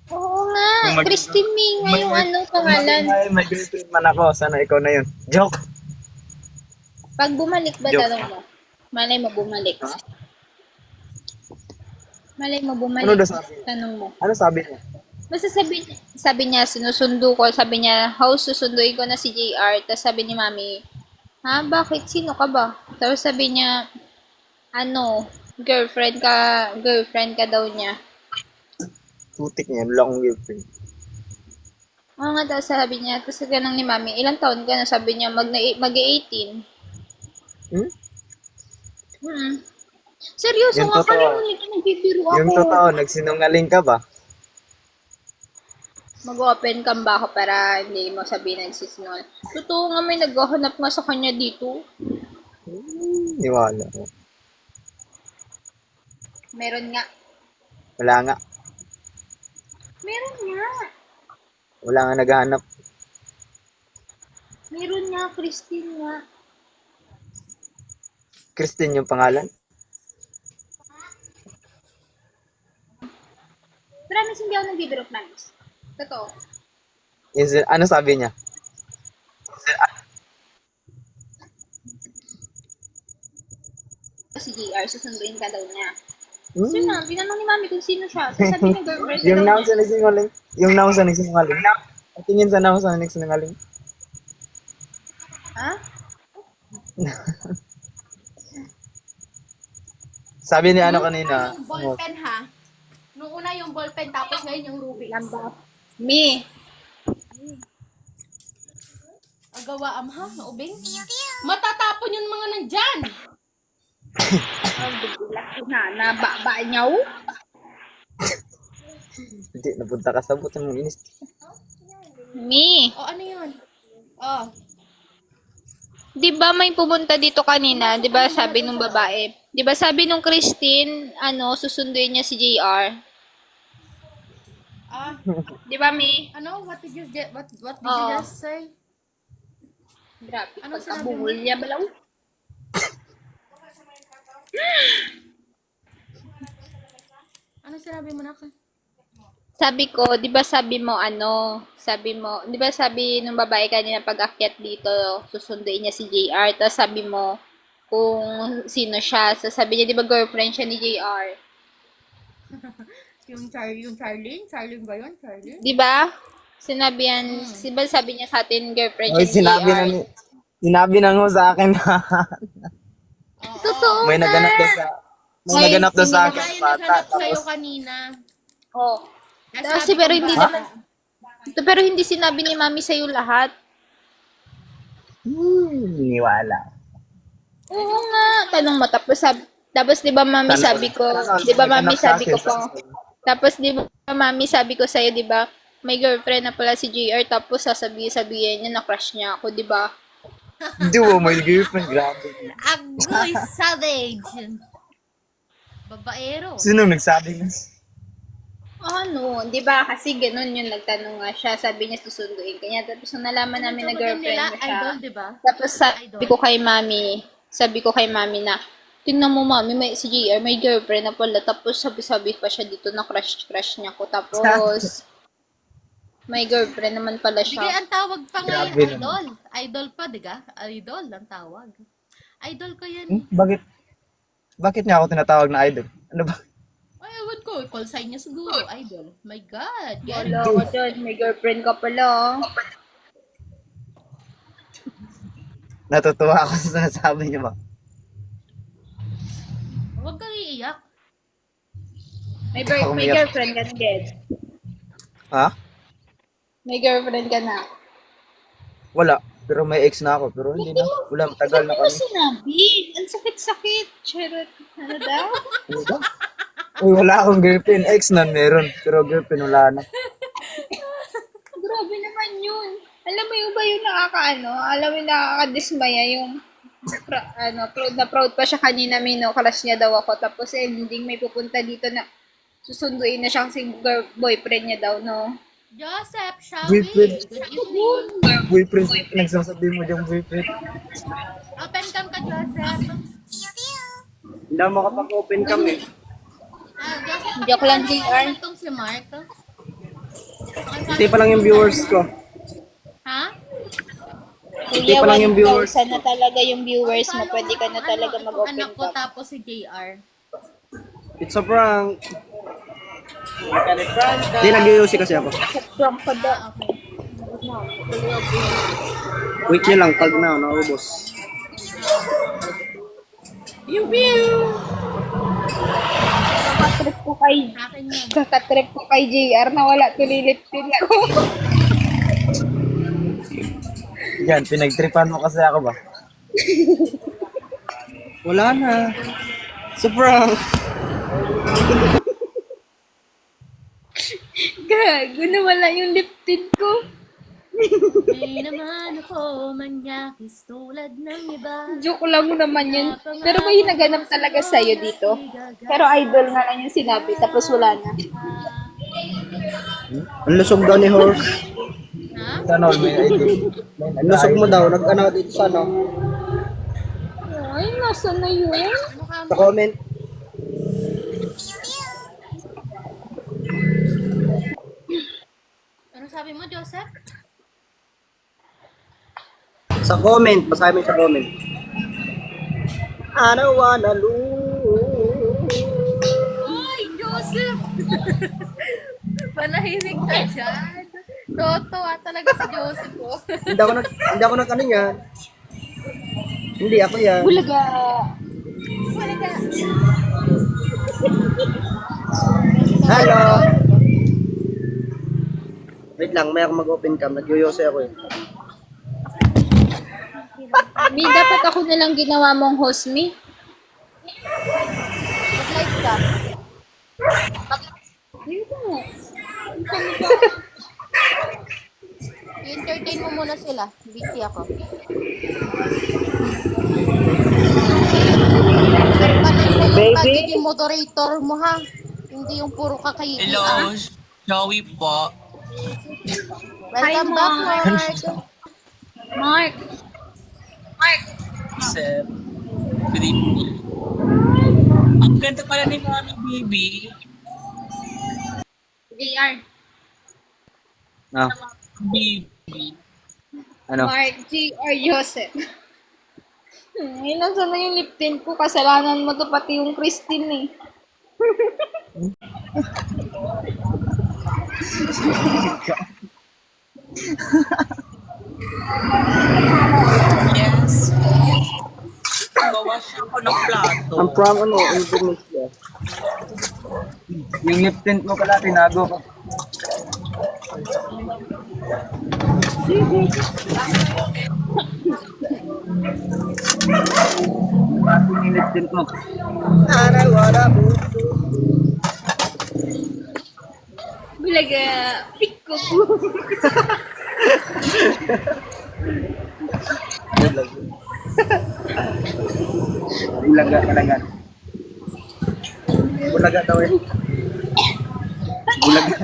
Oo nga, Christine May nga yung anong pangalan. May girlfriend man ako. Sana ikaw na yun. Joke. Pag bumalik ba, Joke. tanong mo? Malay mo bumalik. Malay mo bumalik. Ano daw sabi? Tanong mo. Ano sabi niya? Basta sabi niya, sinusundo ko. Sabi niya, house, susunduin ko na si JR. Tapos sabi ni Mami, bakit? Sino ka ba? Tapos sabi niya, girlfriend ka daw niya. Putik niya. Wala akong girlfriend. Oo nga daw, sabi niya. Tapos ganang ni Mami, ilang taon ka na? Sabi niya, mag-18. Seryoso Yung nga, totoo. kaya mo nito nagbibiro ako. Yung totoo, nagsinungaling ka ba? Mag-open cam ba ako para hindi mo sabihin nagsisinungaling? Totoo nga, may naghahanap nga sa kanya dito. Niwala. Meron nga. Wala nga. Meron nga. Wala nga naghahanap. Meron nga, Christine nga. Christine yung pangalan? Promise, hindi ako nagbibiro, promise. Totoo. Ano sabi niya? Si JR, susunduin ka daw niya. Hmm? So na, tinanong ni Mami kung sino siya. Tapos sabi niya, girlfriend Yung daw naong niya. sa nagsinungaling? Yung naong sa nagsinungaling? Tingin sa naong sa nagsinungaling? Ha? Sabi ni ano kanina? Yung ballpen ha? Nung una yung ballpen, tapos ngayon yung Rubik. Lamba. Me. Agawa ha? Naubing? Matatapon yung mga nandyan! Ang bigla ko na baba niyaw. Hindi, napunta ka sa buto mong inis. Me. O ano yun? Oh. Di ba may pumunta dito kanina? Di ba sabi nung babae? Di ba sabi nung Christine, susunduin niya si JR? Di ba, Mi? Ano? What did you Oo. just say? Grabe, Ano sinabi mo? pagkabungol niya balaw. Ano sinabi mo na ka? Sabi ko, di ba sabi mo, di ba sabi nung babae kanina pag akyat dito, susunduin niya si JR, tapos sabi mo, kung sino siya, sabi niya, di ba girlfriend siya ni JR? Yung Charlene? Charlene ba yun? Charlene? Di ba? Sinabi yan, di ba sabi niya sa atin, girlfriend Oy, siya ni JR? sinabi na nga sa akin na Totoo may nga. naganap daw sa Ay, naganap daw sa hindi akin Kaya na bata. naghanap sa'yo Tapos, kanina. Oh. Sabi Pero ko hindi ba? naman, pero hindi sinabi ni Mami sa'yo lahat. niwala. Oo nga. Tanong mo, tapos di ba Mami sabi ko, di ba Mami sabi ko po, tapos di ba Mami sabi ko sa'yo, di ba, may girlfriend na pala si JR, tapos sasabihin niya na crush niya ako, di ba? Hindi mo, may girlfriend. Grabe. Agoy savage! Babaero. Sinong nagsabi? Di ba? Kasi ganun yung nagtanong nga siya, sabi niya susunduin kanya, tapos nung nalaman namin na girlfriend nila, mo siya, idol, di ba? tapos sabi ko kay Mami na, tingnan mo Mami, si JR may girlfriend na pala, tapos sabi pa siya dito na crush niya ko, tapos may girlfriend naman pala Sige, siya. ang tawag pa ngayon, Grabe idol. Idol pa, diga? Idol ang tawag. Idol ko yan. Bakit niya ako tinatawag na idol? Ano ba? Ay, ewan ko. Call sign niya siguro, idol. My God. Get Wala ko dyan, may girlfriend ka pala. Natutuwa ako sa sinasabi niyo ba? May girlfriend ka na, Ged. Ha? May girlfriend ka na. Wala. Pero may ex na ako. Pero hindi na. Wala, matagal na Ano kami. sinabi? Ang sakit-sakit. Charot. Ano daw? Ano ba? Uy, wala akong girlfriend. Ex na meron. Pero girlfriend wala na. Grabe naman yun. Alam mo yung ba yung nakakaano? Alam mo yung nakakadismaya yung proud pa siya kanina, crush niya daw ako. Tapos ending may pupunta dito na susunduin na siyang boyfriend niya daw, no? Joseph, shall Boyfriend. we? Good evening. Boyfriend. Nagsasabi mo diyang boyfriend. Open cam ka, Joseph. Hindi mo kapag-open kami. Joseph, Joke lang, JR. itong si Mark. Hindi pa lang yung viewers ko. Ha? Kuya, pa lang yung viewers. 1,000 na talaga yung viewers mo. Follow Pwede ka na itong talaga itong mag-open anak ko cam. tapos si JR. It's a prank. Hindi, nag-UC kasi ako. Prank ka daw. Okay. Wait nyo lang, pag naubos. Kakatrip ko kay Akin yun. Kakatrip ko kay JR na wala tuliliptin ko. Yan, pinagtripan mo kasi ako ba? Wala na. It's a prank. Gago na wala yung lip tint ko. May naman ako manyakis tulad ng iba. Joke lang naman yun. Pero may naganap talaga sa'yo dito. Pero idol nga lang yung sinabi, tapos wala na. Ang lusog daw ni Horse. Ha? Ano, may ID. Ang lusog mo daw, nag-ano dito sa ano? Ay, nasa na yun? Ano ka Sa mo? comment. Ano sabi mo, Joseph? Sa comment, basahin mo sa comment. I don't wanna lose. Uy, Joseph! Panahimik ka dyan. Totoo talaga si Joseph ko. Hindi ako nag ano yan. Hindi ako yan. Bulaga. Wala ka. Hello. Wait lang, may ako mag-open cam. Nag-yoyose ako eh. Mi, dapat ako na lang ginawa mong host, Mi. Mag-live ka. I-entertain mo muna sila. Busy ako. Pero panay na yung pagiging moderator mo, ha? Hindi yung puro kakayiin. Hello, Joey po. Welcome back, Mark. Mark. Sir. Good evening. Ang ganda pala ni Mami Baby. JR. Ah, Baby. ano? Mark, JR Joseph. Ay, nasa na yung lip tint ko? Kasalanan mo to pati yung Christine eh. Yes. Gawa siya ako ng plato. Ang prank ano, Indonesia. Yung lip tint mo pala, tinago ko. Bakit yung lip tint mo? Bulaga. Pick ko po. Bulaga talaga. Bulaga daw eh. Bulaga.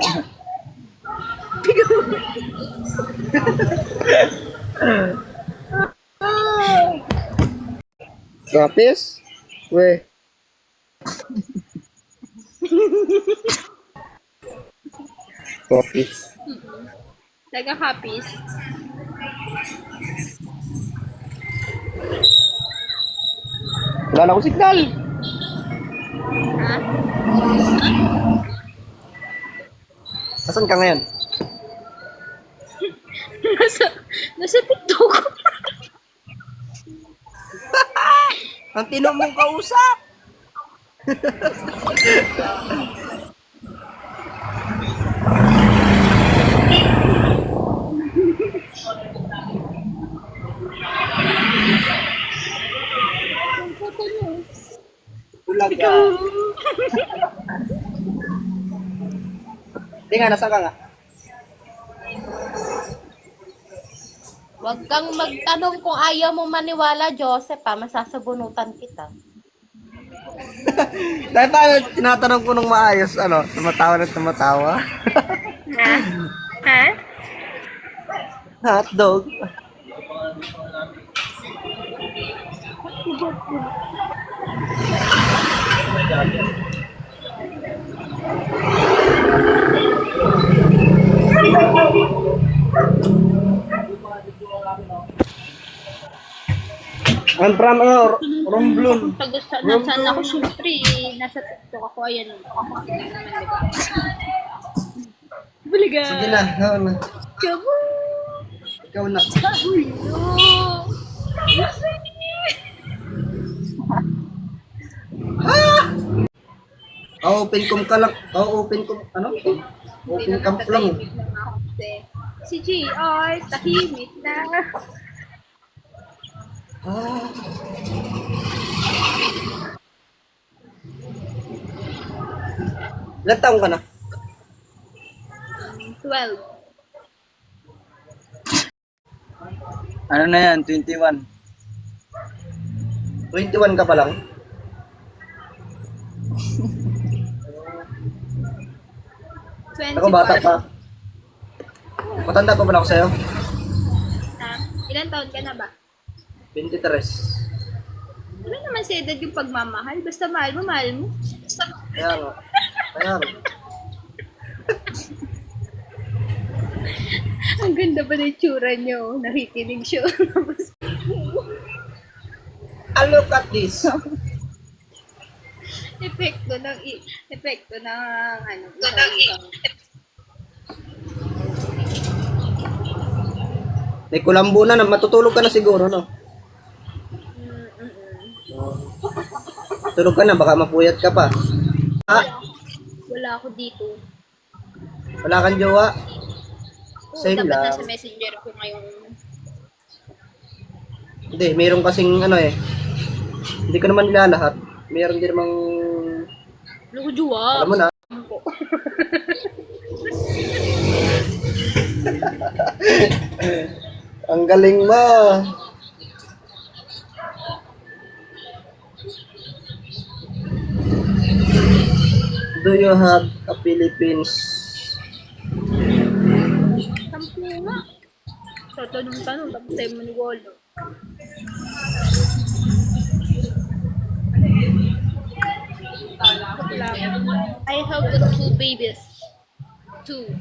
Gratis? Weh. Gratis. Taga-copies. Wala na akong signal. Ha? Asan ka ngayon? Nasa TikTok. Ang tino mong kausap. Hindi nga, nasa ka nga. Huwag kang magtanong kung ayaw mo maniwala, Joseph, ha? Masasabunutan kita. Dahil tayo, tinatanong ko nung maayos, ano, tumatawa na tumatawa. Ha? Hotdog. I'm from, Romblon. Nasaan ako syempre, nasa TikTok ako, ayan. Tingnan naman, di ba? Baliga. Sige na, ikaw na. Kabo. Ikaw na. Ulo. Open com ka lang. Open com, ano? Open camp lang. Tahimik na nga ako kasi. Si JR, tahimik na. Ilan taong ka na? 12. Ano na yan? 21. 21 ka pa lang? Ako bata pa. Matanda pa pala ako sa'yo? Ilan taon ka na ba? 23. Wala naman sa edad yung pagmamahal. Basta mahal mo, mahal mo. Kaya nga. Kaya nga. Ang ganda ba na itsura niyo? Nakikinig siya. Look at this. epekto ng ano. May kulambo na, matutulog ka na siguro, no? Tulog ka na, baka mapuyat ka pa. Wala ako dito. Wala kang jowa. Oo, Same dapat lang. nasa messenger ko ngayong... Hindi, mayroon kasing ano eh. Hindi ko naman nilalahat. Mayroon din namang... Ano ko, jowa? Alam mo na. Ang galing mo. Do you have a Philippines? Sampu nga. So, tanong-tanong, tapos tayo maniwala. I have got 2 babies. 2.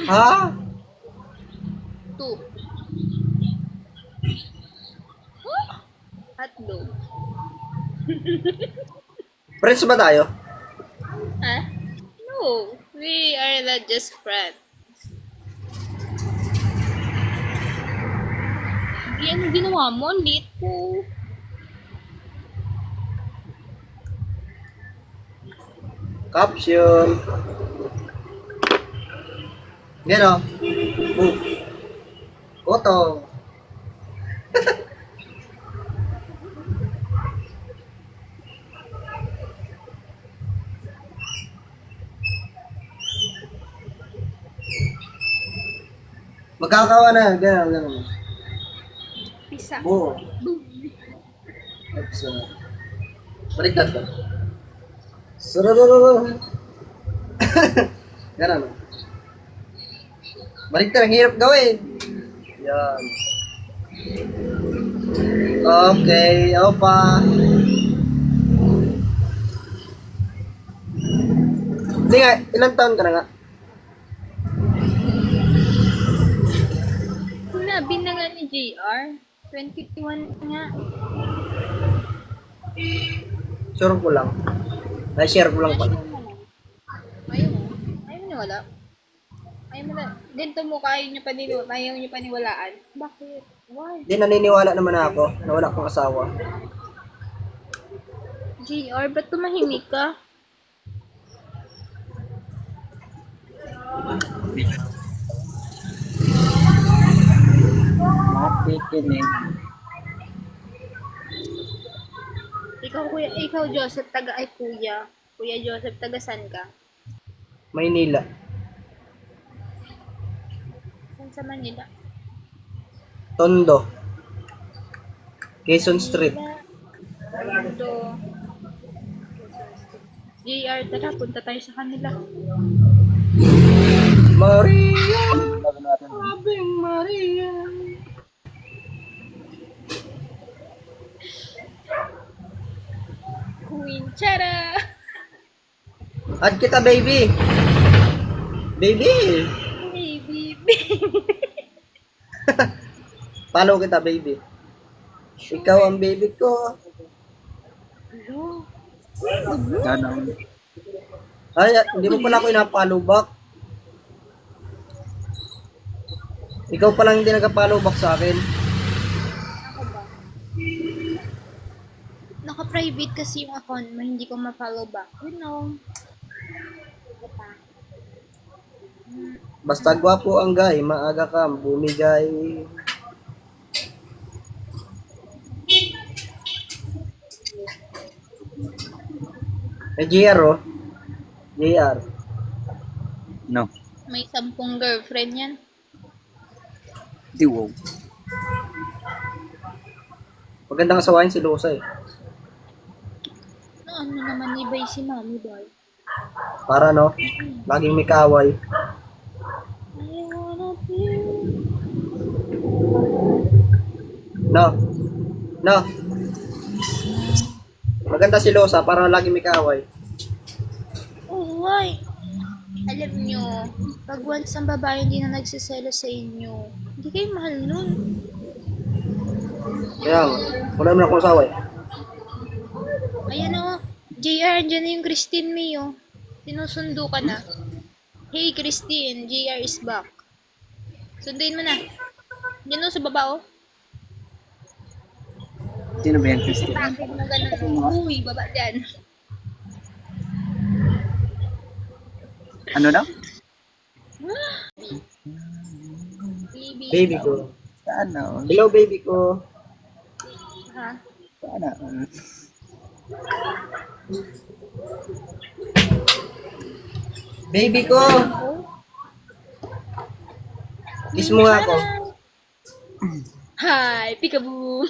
Ha? 2. Hotdog. Friends ba tayo? Ha? No. We are not just friends. Yan, ginawa mo. Ang liit ko. Caption. Yan o. Boom. Koto. Magkakawa na. Ganyan, ganyan. Pisa. Boom. Baliktad ka. Sarararara. Ganun. Baliktad, ang hirap gawin. Yan. Okay, opa. Hindi nga, ilang taon ka na nga? Sinabi na nga ni JR. 21 nga. Sure ko lang. Na-share ko lang pala. Ayaw mo. Ayaw mo wala. Ayaw mo na. Ganito mo ayaw niyo paniwalaan. Bakit? Why? Hindi, naniniwala naman ako na wala akong asawa. JR, ba't tumahimik ka? Makikinig. Ikaw, kuya, ikaw, Joseph, taga ay kuya. Kuya Joseph, tagasan ka? Maynila. Saan sa Manila? Tondo. Quezon Street. Tondo. JR, tara, punta tayo sa kanila. Maria, Ave Maria. Queen Chara! Add kita, baby. Baby. Baby, Follow kita, baby. Ikaw ang baby ko. Hello? Ay, hindi mo pala ako ina-follow back. Ikaw pa lang hindi nag-follow back sa akin. Ako ba? Naka-private kasi yung account mo, hindi ko ma-follow back. You know. Basta gwapo ang guy, maaga ka bumigay. Eh, JR, oh. JR. No. May 10 girlfriend yan. Di wow. Magandang asawain si Losa eh. Ano naman ni Bay si Mami Boy? Para no, laging may kaaway. I wanna feel. No. No. Maganda si Losa para laging may kaaway. Oh, why? Alam nyo, pag once ang babae hindi na nagsiselo sa inyo, hindi kayo mahal nun. Kaya nga, wala naman akong asawa eh. Ayan o, JR, andyan na yung Christine May oh. Sinusundo ka na. Hey Christine, JR is back. Sunduin mo na. Yan o, sa baba oh. Sino ba yan, Christy? Bakit mo ganun? Uy, baba dyan. Ano daw? Baby. Baby ko. Sana. Hello, baby ko. Ha? Sana. Baby ko. Kiss mo nga ako. Hi, peekaboo.